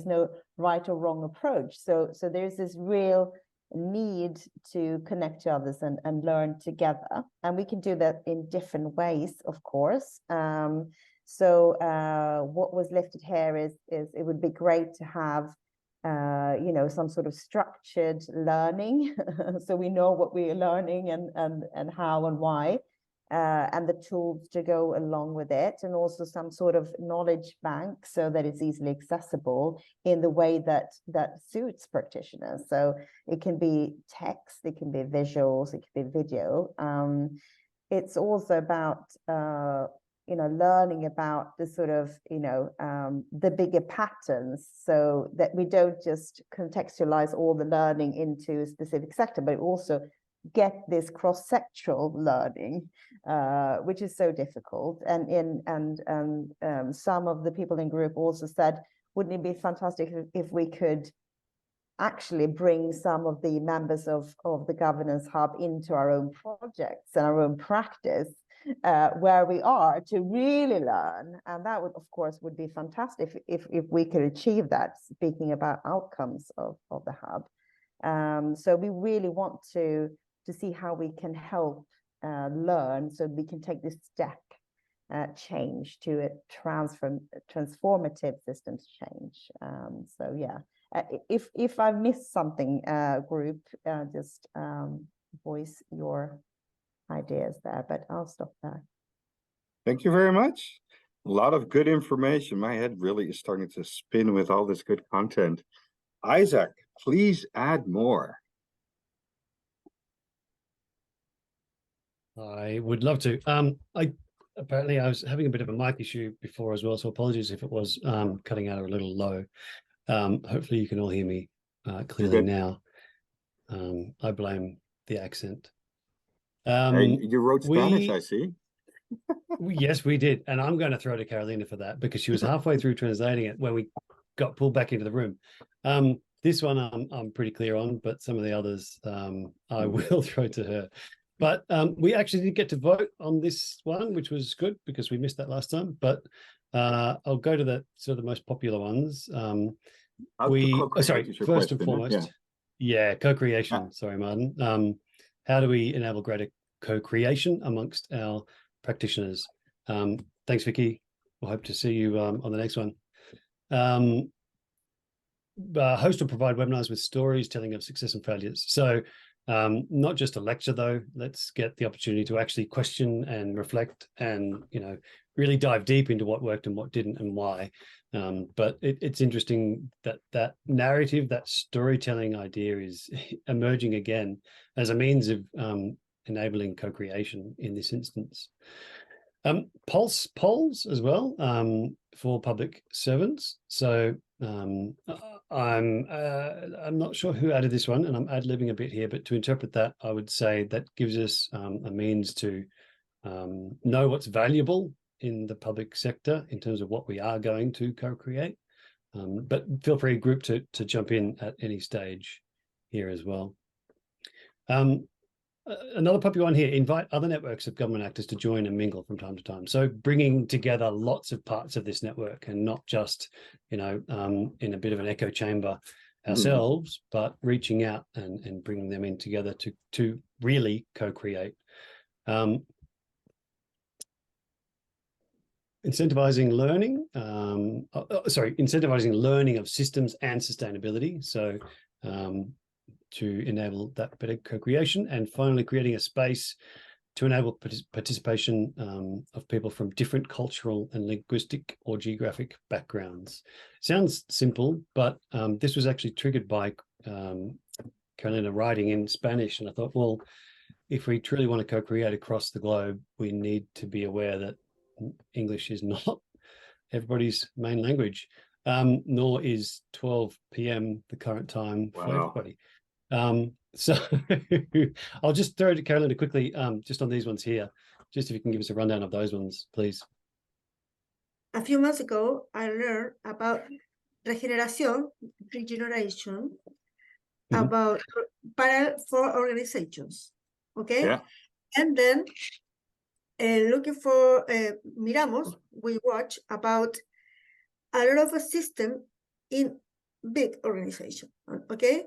no right or wrong approach. So there's this real need to connect to others and learn together, and we can do that in different ways, of course. So what was lifted here is it would be great to have some sort of structured learning so we know what we are learning and how and why, and the tools to go along with it, and also some sort of knowledge bank so that it's easily accessible in the way that suits practitioners. So it can be text, it can be visuals, it can be video. It's also about learning about the sort of, the bigger patterns, so that we don't just contextualize all the learning into a specific sector, but also get this cross-sectoral learning, which is so difficult. And some of the people in group also said, wouldn't it be fantastic if we could actually bring some of the members of the governance hub into our own projects and our own practice, where we are, to really learn. And that would, of course, would be fantastic if we could achieve that, speaking about outcomes of the hub. So we really want to see how we can help learn, so we can take this step change to a transformative systems change. So yeah, if I missed something, group, just voice your ideas there, but I'll stop there. Thank you very much. A lot of good information. My head really is starting to spin with all this good content. Isaac, please add more. I would love to. Apparently I was having a bit of a mic issue before as well, so apologies if it was cutting out a little low. Hopefully you can all hear me clearly now. I blame the accent. You wrote Spanish, I see. Yes, we did. And I'm going to throw to Carolina for that, because she was halfway through translating it when we got pulled back into the room. This one I'm pretty clear on, but some of the others I will throw to her. But we actually did get to vote on this one, which was good because we missed that last time. But I'll go to the sort of the most popular ones. First and foremost, co-creation. Yeah. Sorry, Maarten. How do we enable greater co-creation amongst our practitioners? Thanks, Vicky. We'll hope to see you on the next one. Host or provide webinars with stories telling of success and failures. So not just a lecture, though. Let's get the opportunity to actually question and reflect and, really dive deep into what worked and what didn't and why. But it's interesting that that narrative, that storytelling idea is emerging again as a means of enabling co-creation in this instance. Pulse polls as well for public servants. So I'm not sure who added this one, and I'm ad-libbing a bit here, but to interpret that, I would say that gives us a means to know what's valuable in the public sector in terms of what we are going to co-create. But feel free, group, to jump in at any stage here as well. Another popular one here: invite other networks of government actors to join and mingle from time to time. So bringing together lots of parts of this network, and not just, in a bit of an echo chamber ourselves, but reaching out and bringing them in together to really co-create. Incentivizing learning, incentivizing learning of systems and sustainability. So to enable that better co-creation, and finally creating a space to enable participation of people from different cultural and linguistic or geographic backgrounds. Sounds simple, but this was actually triggered by Carolina writing in Spanish, and I thought, well, if we truly want to co-create across the globe, we need to be aware that English is not everybody's main language, nor is 12 p.m. the current time for everybody. So I'll just throw it to Carolina quickly, just on these ones here, just if you can give us a rundown of those ones, please. A few months ago, I learned about regeneration, about for organizations, okay? Yeah. And then looking for Miramos, we watch about a lot of a system in big organization, okay?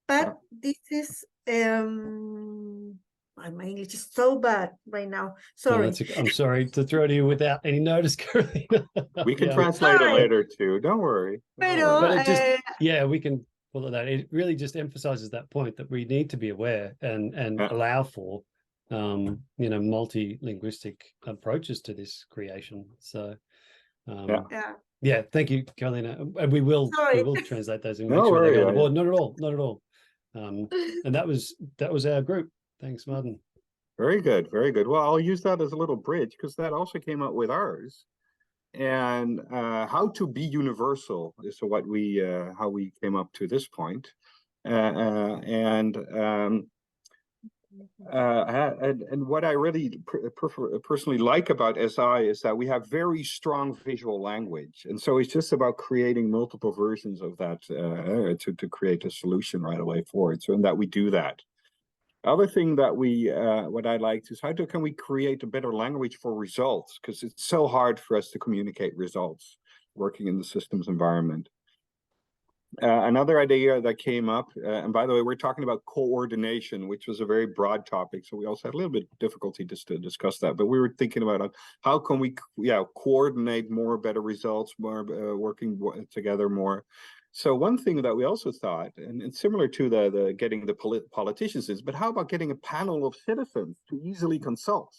But this is, my English is so bad right now. Sorry. No, I'm sorry to throw to you without any notice, Carolina. We can translate it later too. Don't worry. But it just, we can pull it out. It really just emphasizes that point that we need to be aware and allow for, multi-linguistic approaches to this creation. So, thank you, Carolina. And we will translate those and make sure they go on the board. Not at all. And that was our group. Thanks, Maarten. Very good, very good. Well, I'll use that as a little bridge because that also came out with ours. And how to be universal is what we how we came up to this point. And what I really personally like about SI is that we have very strong visual language, and so it's just about creating multiple versions of that to create a solution right away for it. So in that we do that. Other thing that what I liked is can we create a better language for results, because it's so hard for us to communicate results working in the systems environment. Another idea that came up, and by the way, we're talking about coordination, which was a very broad topic, so we also had a little bit of difficulty just to discuss that. But we were thinking about how can we, coordinate more, better results, more working together more. So one thing that we also thought, and it's similar to the getting the politicians is, but how about getting a panel of citizens to easily consult?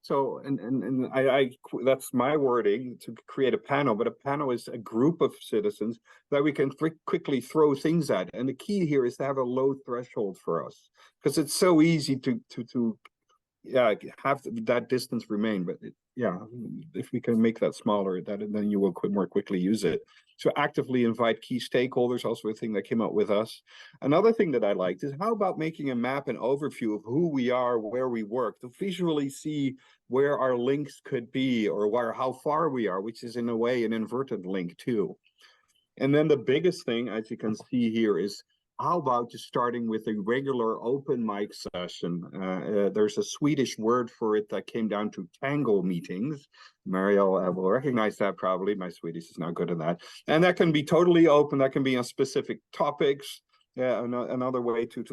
So, and I that's my wording, to create a panel, but a panel is a group of citizens that we can quickly throw things at. And the key here is to have a low threshold for us, because it's so easy to have that distance remain. But if we can make that smaller, then you will more quickly use it. So actively invite key stakeholders, also a thing that came out with us. Another thing that I liked is, how about making a map and overview of who we are, where we work, to visually see where our links could be, or how far we are, which is in a way an inverted link too. And then the biggest thing, as you can see here, is how about just starting with a regular open mic session? There's a Swedish word for it that came down to tango meetings. Mariell will recognize that probably. My Swedish is not good at that. And that can be totally open. That can be on specific topics. Another way to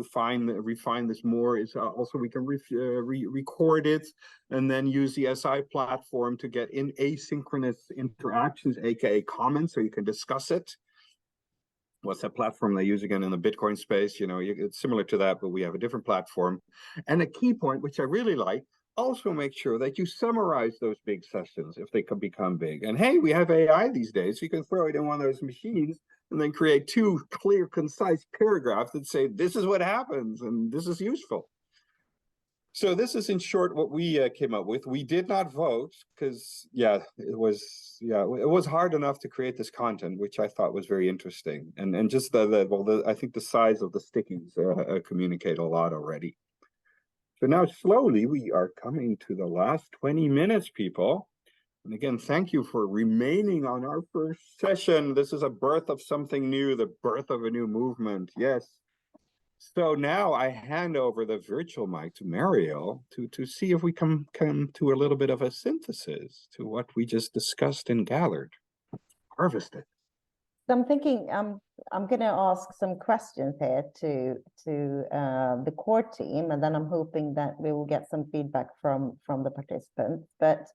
refine this more is also we can record it and then use the SI platform to get in asynchronous interactions, aka comments, so you can discuss it. What's that platform they use again in the Bitcoin space? It's similar to that, but we have a different platform. And a key point, which I really like, also make sure that you summarize those big sessions if they could become big. And hey, we have AI these days, so you can throw it in one of those machines and then create 2 clear, concise paragraphs that say, this is what happens and this is useful. So this is in short what we came up with. We did not vote because it was hard enough to create this content, which I thought was very interesting, and just I think the size of the stickings communicate a lot already. So now slowly we are coming to the last 20 minutes, people. And again, thank you for remaining on our first session. This is a birth of something new, the birth of a new movement. Yes. So now I hand over the virtual mic to Mariell to see if we can come to a little bit of a synthesis to what we just discussed and gathered, harvested. So I'm thinking I'm going to ask some questions here to the core team, and then I'm hoping that we will get some feedback from the participants. But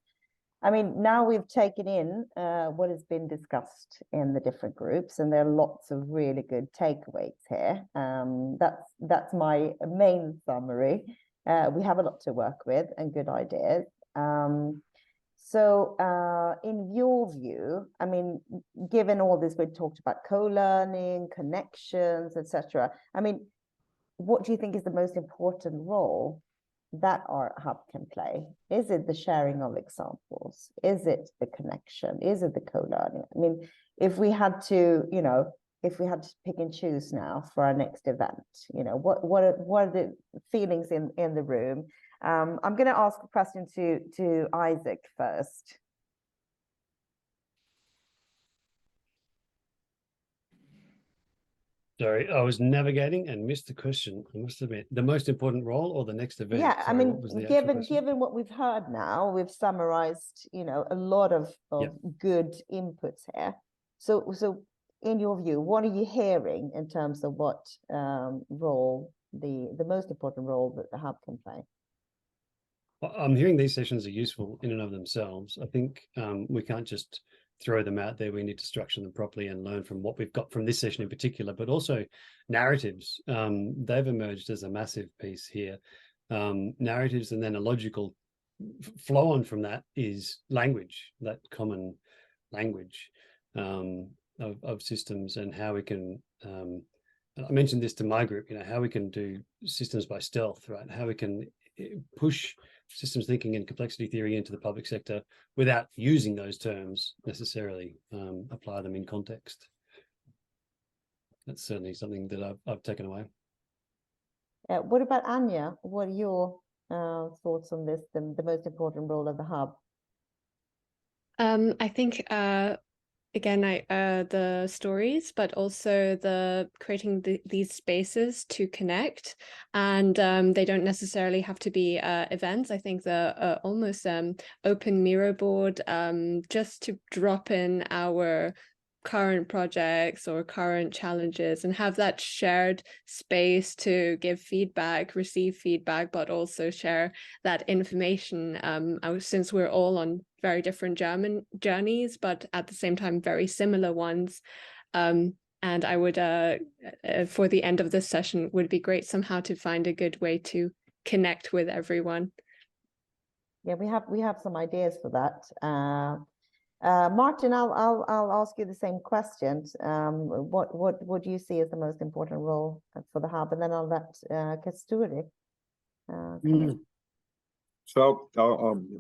I mean, now we've taken in what has been discussed in the different groups, and there are lots of really good takeaways here. That's my main summary. We have a lot to work with and good ideas. So in your view, I mean, given all this, we talked about co-learning, connections, etc. I mean, what do you think is the most important role that our hub can play? Is it the sharing of examples? Is it the connection? Is it the co-learning? I mean, if we had to pick and choose now for our next event, what are the feelings in the room? I'm going to ask a question to Isaac first. Sorry, I was navigating and missed the question. I must admit, the most important role or the next event? Yeah, Sorry, I mean, given what we've heard now, we've summarized, a lot of good inputs here. So in your view, what are you hearing in terms of what role, the most important role that the hub can play? I'm hearing these sessions are useful in and of themselves. I think we can't just throw them out there. We need to structure them properly and learn from what we've got from this session in particular, but also narratives. They've emerged as a massive piece here. Narratives, and then a logical flow on from that is language, that common language of systems, and how we can, I mentioned this to my group, how we can do systems by stealth, right? How we can push systems thinking and complexity theory into the public sector without using those terms necessarily, apply them in context. That's certainly something that I've taken away. What about Anya? What are your thoughts on this, the most important role of the hub? I think again, the stories, but also the creating these spaces to connect, and they don't necessarily have to be events. I think the almost open Miro board, just to drop in our current projects or current challenges and have that shared space to give feedback, receive feedback, but also share that information, since we're all on very different journeys, but at the same time very similar ones. And I would for the end of this session, would be great somehow to find a good way to connect with everyone. Yeah, we have some ideas for that. Maarten, I'll ask you the same question. What do you see as the most important role for the hub? And then I'll let Kasturi come in. So,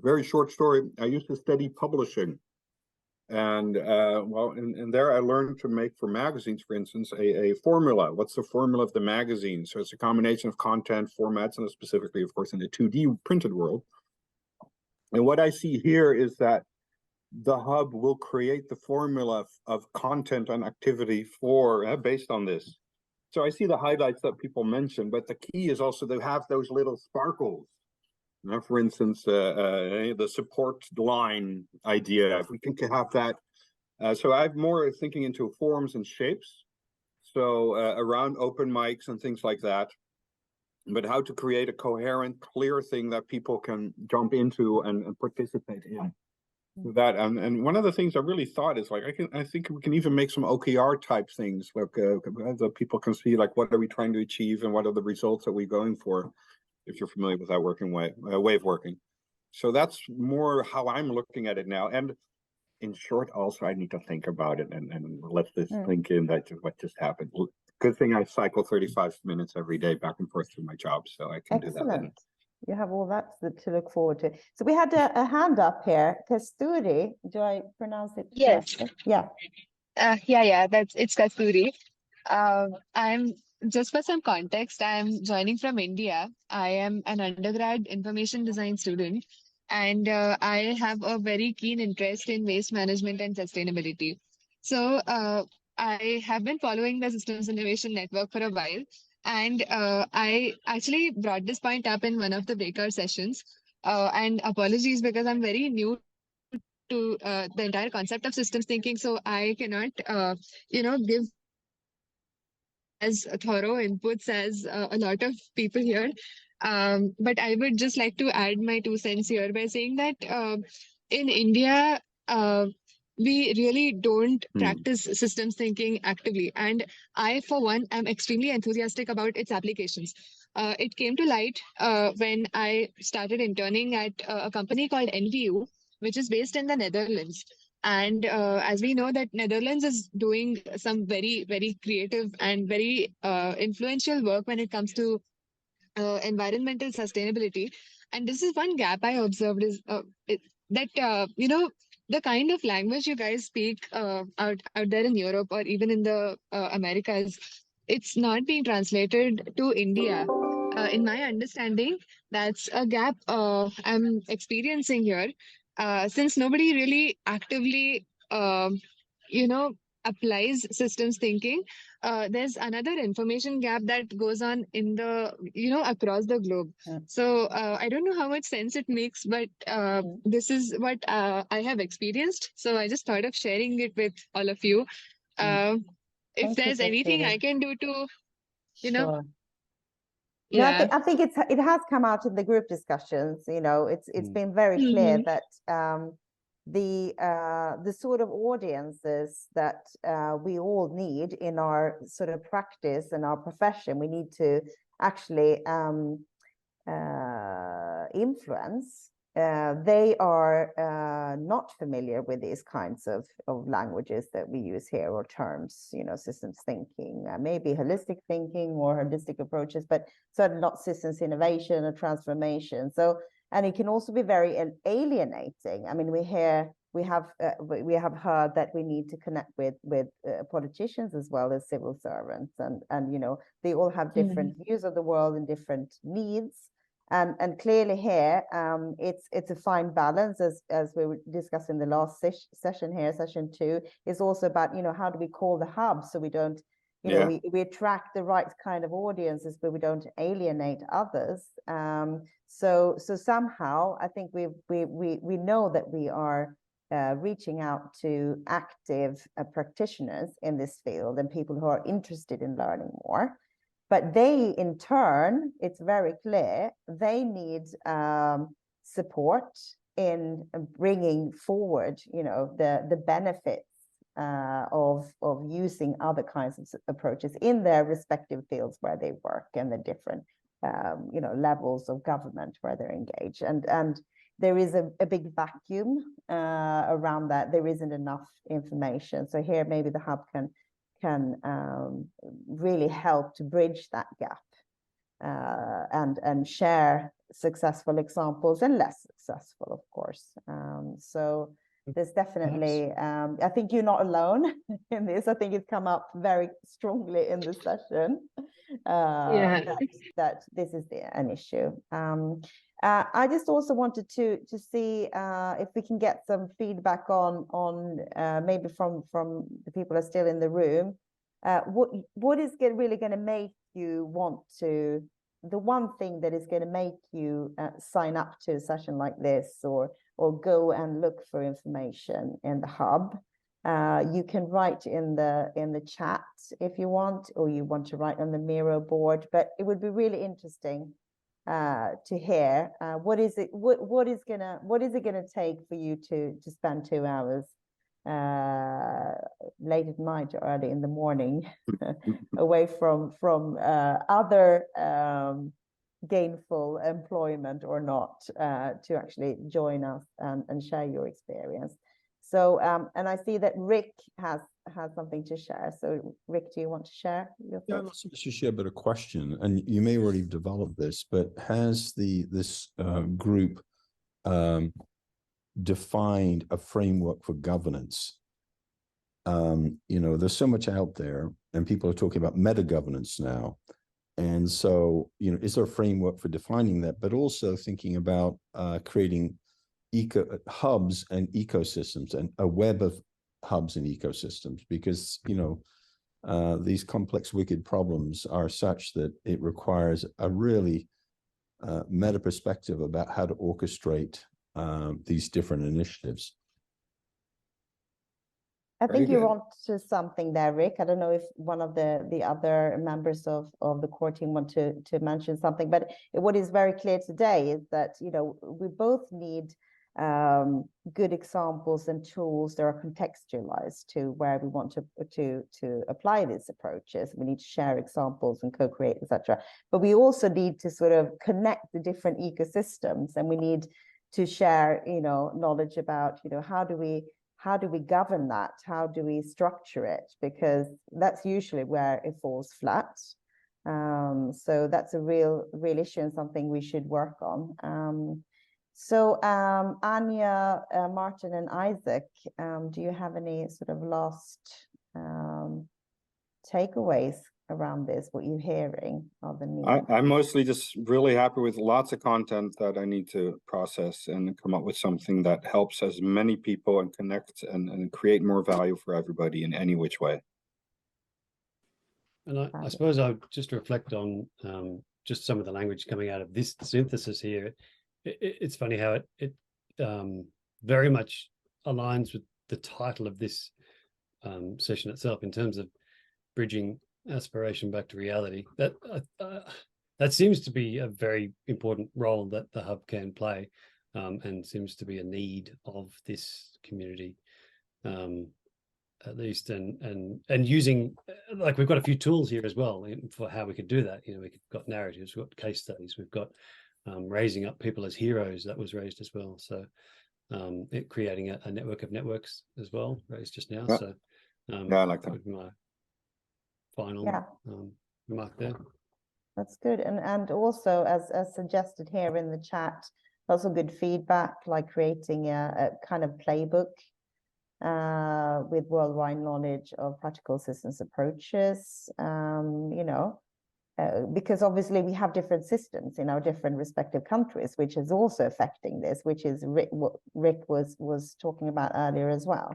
very short story. I used to study publishing, and there I learned to make for magazines, for instance, a formula. What's the formula of the magazine? So it's a combination of content, formats, and specifically, of course, in the 2D printed world. And what I see here is that the hub will create the formula of content and activity for based on this. So I see the highlights that people mention, but the key is also to have those little sparkles. For instance, the support line idea, if we can have that. So I'm more thinking into forms and shapes. So around open mics and things like that. But how to create a coherent, clear thing that people can jump into and participate in. That and one of the things I really thought is like I think we can even make some OKR type things like that people can see like what are we trying to achieve and what are the results that we're going for, if you're familiar with that working way of working. So that's more how I'm looking at it now. And in short, also I need to think about it and let this sink in that what just happened. Good thing I cycle 35 minutes every day back and forth to my job, so I can do that. Then. You have all that to look forward to. So we had a hand up here. Kasturi, do I pronounce it? Yes. Correctly? Yeah. Yeah. It's Kasturi. I'm just for some context. I'm joining from India. I am an undergrad information design student, and I have a very keen interest in waste management and sustainability. So I have been following the Systems Innovation Network for a while. And I actually brought this point up in one of the breakout sessions. And apologies because I'm very new to the entire concept of systems thinking. So I cannot, give as thorough inputs as a lot of people here. But I would just like to add my 2 cents here by saying that in India, we really don't practice systems thinking actively. And I, for one, am extremely enthusiastic about its applications. It came to light when I started interning at a company called NVU, which is based in the Netherlands. And as we know that Netherlands is doing some very, very creative and very influential work when it comes to environmental sustainability. And this is one gap I observed is that, the kind of language you guys speak out there in Europe or even in the Americas, it's not being translated to India. In my understanding, that's a gap I'm experiencing here. Since nobody really actively, applies systems thinking, there's another information gap that goes on in the, across the globe. So I don't know how much sense it makes, but this is what I have experienced. So I just thought of sharing it with all of you. If there's anything I can do to, Sure. Yeah. No, I think it has come out in the group discussions. It's been very clear that the sort of audiences that we all need in our sort of practice and our profession, we need to actually influence they are not familiar with these kinds of languages that we use here, or terms, systems thinking, maybe holistic thinking or holistic approaches, but certainly not systems innovation or transformation. So, and it can also be very alienating. I mean, we have heard that we need to connect with politicians as well as civil servants, and they all have different views of the world and different needs. And clearly here, it's a fine balance, as we were discussing the last session here, session 2, is also about, how do we call the hub so we don't, we attract the right kind of audiences, but we don't alienate others. So somehow I think we know that we are reaching out to active practitioners in this field and people who are interested in learning more. But they, in turn, it's very clear, they need support in bringing forward, the benefits of using other kinds of approaches in their respective fields where they work, and the different, levels of government where they're engaged. And there is a big vacuum around that. There isn't enough information. So here, maybe the hub can really help to bridge that gap and share successful examples and less successful, of course. So there's definitely, I think you're not alone in this. I think it's come up very strongly in the session that this is an issue. I just also wanted to see if we can get some feedback on maybe from the people who are still in the room. What is really going to make you want to, the one thing that is going to make you sign up to a session like this, or go and look for information in the hub? You can write in the chat if you want, or you want to write on the Miro board. But it would be really interesting to hear what is it gonna take for you to spend 2 hours late at night or early in the morning away from other gainful employment or not, to actually join us and share your experience. So and I see that Rick has something to share. So Rick, do you want to share your thoughts? Yeah, not so much to share, but a question, and you may already develop this, but has this group defined a framework for governance? There's so much out there, and people are talking about meta governance now. And so, is there a framework for defining that, but also thinking about creating hubs and ecosystems, and a web of hubs and ecosystems, because, these complex, wicked problems are such that it requires a really meta perspective about how to orchestrate these different initiatives. I think you're on to something there, Rick. I don't know if one of the other members of the core team want to mention something, but what is very clear today is that, we both need good examples and tools that are contextualized to where we want to apply these approaches. We need to share examples and co-create, etc. But we also need to sort of connect the different ecosystems, and we need to share, knowledge about, how do we govern that? How do we structure it? Because that's usually where it falls flat. So that's a real issue and something we should work on. So Anya, Maarten, and Isaac, do you have any sort of last takeaways around this, what you're hearing of the need? I'm mostly just really happy with lots of content that I need to process and come up with something that helps as many people and connect and create more value for everybody in any which way. And I suppose I would just reflect on just some of the language coming out of this synthesis here. It's funny how it very much aligns with the title of this session itself, in terms of bridging aspiration back to reality. That seems to be a very important role that the hub can play, and seems to be a need of this community, at least, and using, like, we've got a few tools here as well for how we could do that. We've got narratives, we've got case studies, we've got raising up people as heroes, that was raised as well. So it creating a network of networks as well, raised just now. Yeah. So Yeah, I like that. would be my final remark there. That's good. And also, as suggested here in the chat, also good feedback, like creating a kind of playbook with worldwide knowledge of practical systems approaches, you know, because obviously we have different systems in our different respective countries, which is also affecting this, which is what Rick was talking about earlier as well.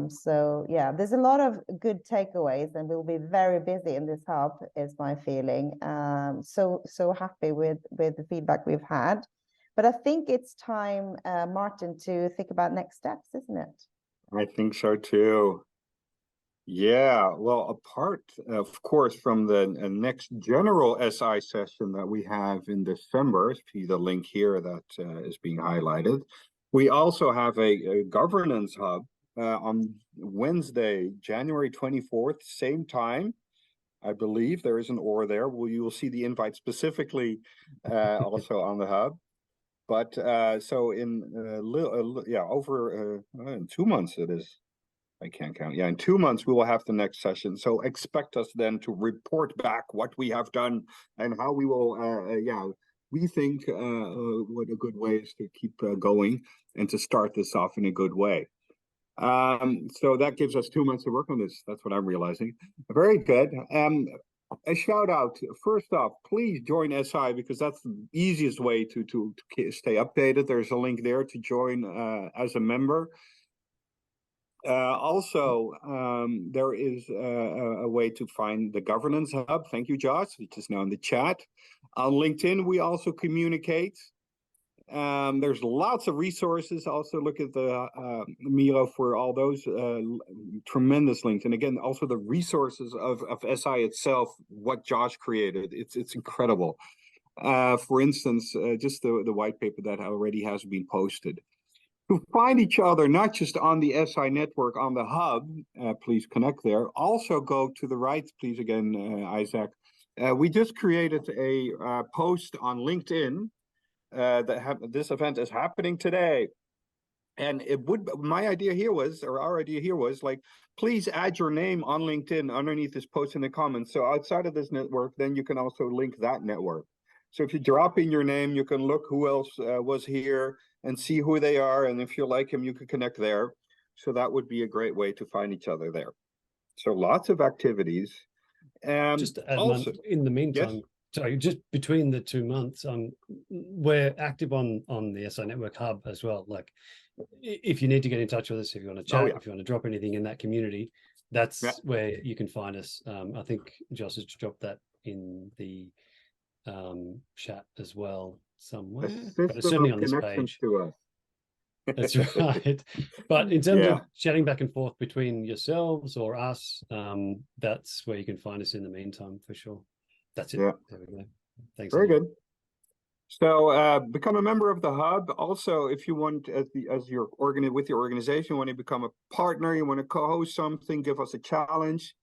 So yeah, there's a lot of good takeaways, and we'll be very busy in this hub, is my feeling. So happy with the feedback we've had. But I think it's time, Maarten, to think about next steps, isn't it? I think so too. Yeah, well, apart, of course, from the next general SI session that we have in December, see the link here that is being highlighted. We also have a governance hub on Wednesday, January 24th, same time. I believe there is an or there. Well, you will see the invite specifically also on the hub. But so in over in 2 months it is. I can't count. Yeah, in 2 months we will have the next session. So expect us then to report back what we have done and how we will. We think what a good way is to keep going and to start this off in a good way. So that gives us 2 months to work on this. That's what I'm realizing. Very good. A shout out, first off, please join SI, because that's the easiest way to stay updated. There's a link there to join as a member. Also, there is a way to find the governance hub. Thank you, Josh, which is now in the chat. On LinkedIn, we also communicate. There's lots of resources. Also look at the Miro for all those tremendous links. And again, also the resources of SI itself, what Josh created. It's incredible. For instance, just the white paper that already has been posted. To find each other, not just on the SI network, on the hub, please connect there. Also go to the right, please, again, Isaac. We just created a post on LinkedIn this event is happening today. And my idea here was, or our idea here was, like, please add your name on LinkedIn underneath this post in the comments. So outside of this network, then you can also link that network. So if you drop in your name, you can look who else was here and see who they are. And if you like him, you can connect there. So that would be a great way to find each other there. So lots of activities. Just to add, in the meantime, yes? Sorry, just between the 2 months, we're active on the SI Network Hub as well. Like, if you need to get in touch with us, if you want to chat, if you want to drop anything in that community, that's where you can find us. I think Josh has dropped that in the chat as well somewhere, but it's certainly on this page. That's right. But in terms of chatting back and forth between yourselves or us, that's where you can find us in the meantime, for sure. That's it. Yeah. There we go. Thanks. Very good. So become a member of the hub. Also, if you want, with your organization, you want to become a partner, you want to co-host something, give us a challenge.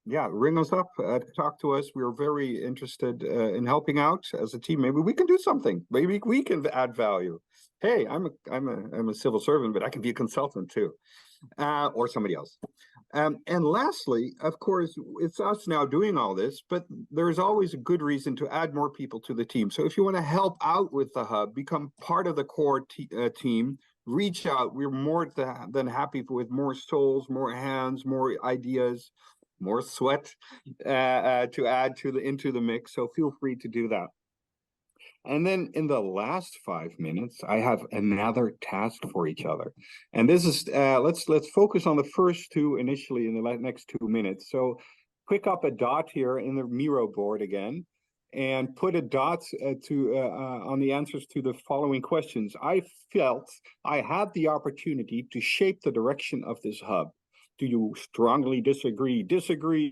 Yeah, ring us up, talk to us. We're very interested in helping out as a team. Maybe we can do something. Maybe we can add value. Hey, I'm a civil servant, but I can be a consultant too, or somebody else. And lastly, of course, it's us now doing all this, but there's always a good reason to add more people to the team. So if you want to help out with the hub, become part of the core team, reach out. We're more than happy with more souls, more hands, more ideas, more sweat to add into the mix. So feel free to do that. And then in the last 5 minutes, I have another task for each other. And this is, let's focus on the first two initially in the next 2 minutes. So pick up a dot here in the Miro board again, and put a dot on the answers to the following questions. I felt I had the opportunity to shape the direction of this hub. Do you strongly disagree,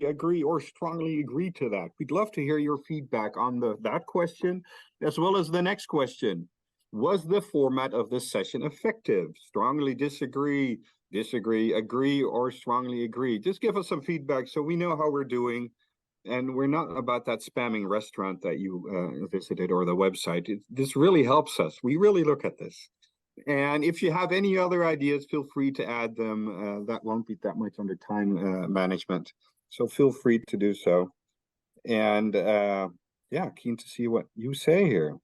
agree, or strongly agree to that? We'd love to hear your feedback on that question, as well as the next question. Was the format of this session effective? Strongly disagree, agree, or strongly agree? Just give us some feedback so we know how we're doing. And we're not about that spamming restaurant that you visited or the website. This really helps us. We really look at this. And if you have any other ideas, feel free to add them. That won't be that much under time management. So feel free to do so. And yeah, keen to see what you say here.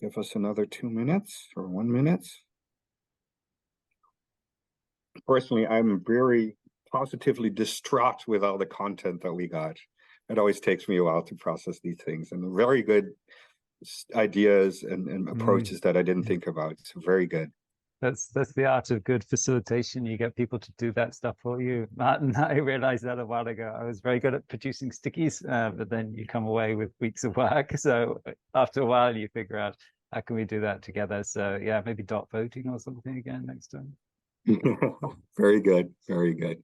Give us another 2 minutes or 1 minute. Personally, I'm very positively distraught with all the content that we got. It always takes me a while to process these things, and very good ideas and approaches that I didn't think about. So very good. That's the art of good facilitation. You get people to do that stuff for you. Maarten, I realized that a while ago. I was very good at producing stickies, but then you come away with weeks of work. So after a while, you figure out, how can we do that together? So yeah, maybe dot voting or something again next time. Very good. Very good.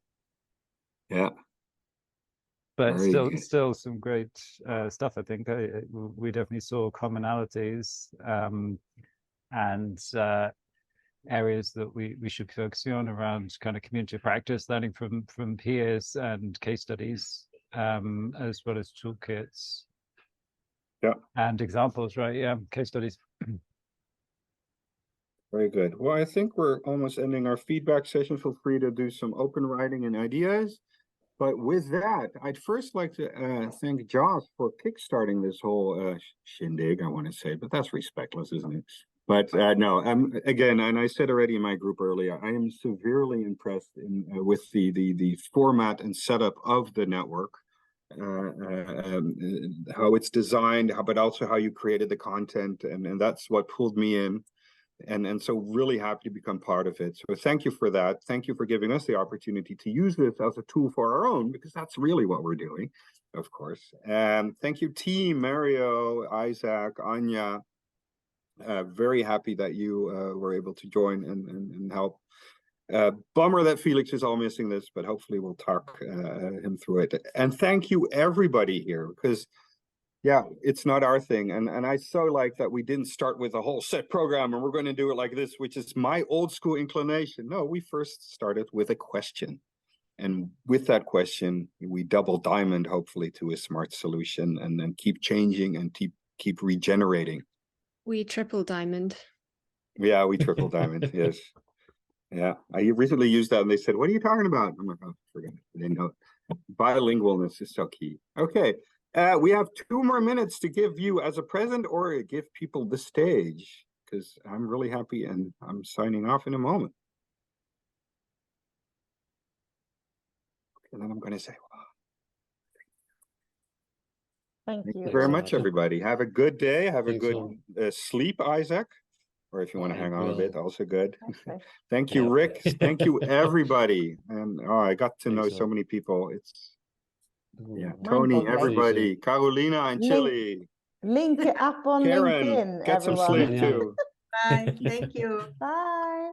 Yeah. But Very still some great stuff, I think. We definitely saw commonalities and areas that we should be focusing on around kind of community practice, learning from peers and case studies, as well as toolkits. Yeah. And examples, right? Yeah, case studies. Very good. Well, I think we're almost ending our feedback session. Feel free to do some open writing and ideas. But with that, I'd first like to thank Josh for kickstarting this whole shindig, I want to say, but that's respectless, isn't it? But no, again, and I said already in my group earlier, I am severely impressed with the format and setup of the network, how it's designed, but also how you created the content, and that's what pulled me in. And so really happy to become part of it. So thank you for that. Thank you for giving us the opportunity to use this as a tool for our own, because that's really what we're doing, of course. And thank you, team, Mario, Isaac, Anya. Very happy that you were able to join and help. Bummer that Felix is all missing this, but hopefully we'll talk him through it. And thank you, everybody here, because yeah, it's not our thing. And I so like that we didn't start with a whole set program and we're going to do it like this, which is my old school inclination. No, we first started with a question. And with that question, we double diamond, hopefully, to a smart solution, and then keep changing and keep regenerating. We triple diamond. Yeah, we triple diamond, yes. Yeah, I recently used that and they said, what are you talking about? I'm like, oh, forget it. They know. Bilingualness is so key. Okay. We have 2 more minutes to give you as a present or give people the stage, because I'm really happy and I'm signing off in a moment. And then I'm going to say, wow. Thank you very much, everybody. Have a good day. Have a good sleep, Isaac. Or if you want to hang on a bit, also good. Okay. Thank you, Rick. Thank you, everybody. And I got to know so many people. It's yeah, Tony, everybody, Carolina and Chile. Link up on Karen, LinkedIn, get everyone. some sleep too. Bye. Thank you. Bye.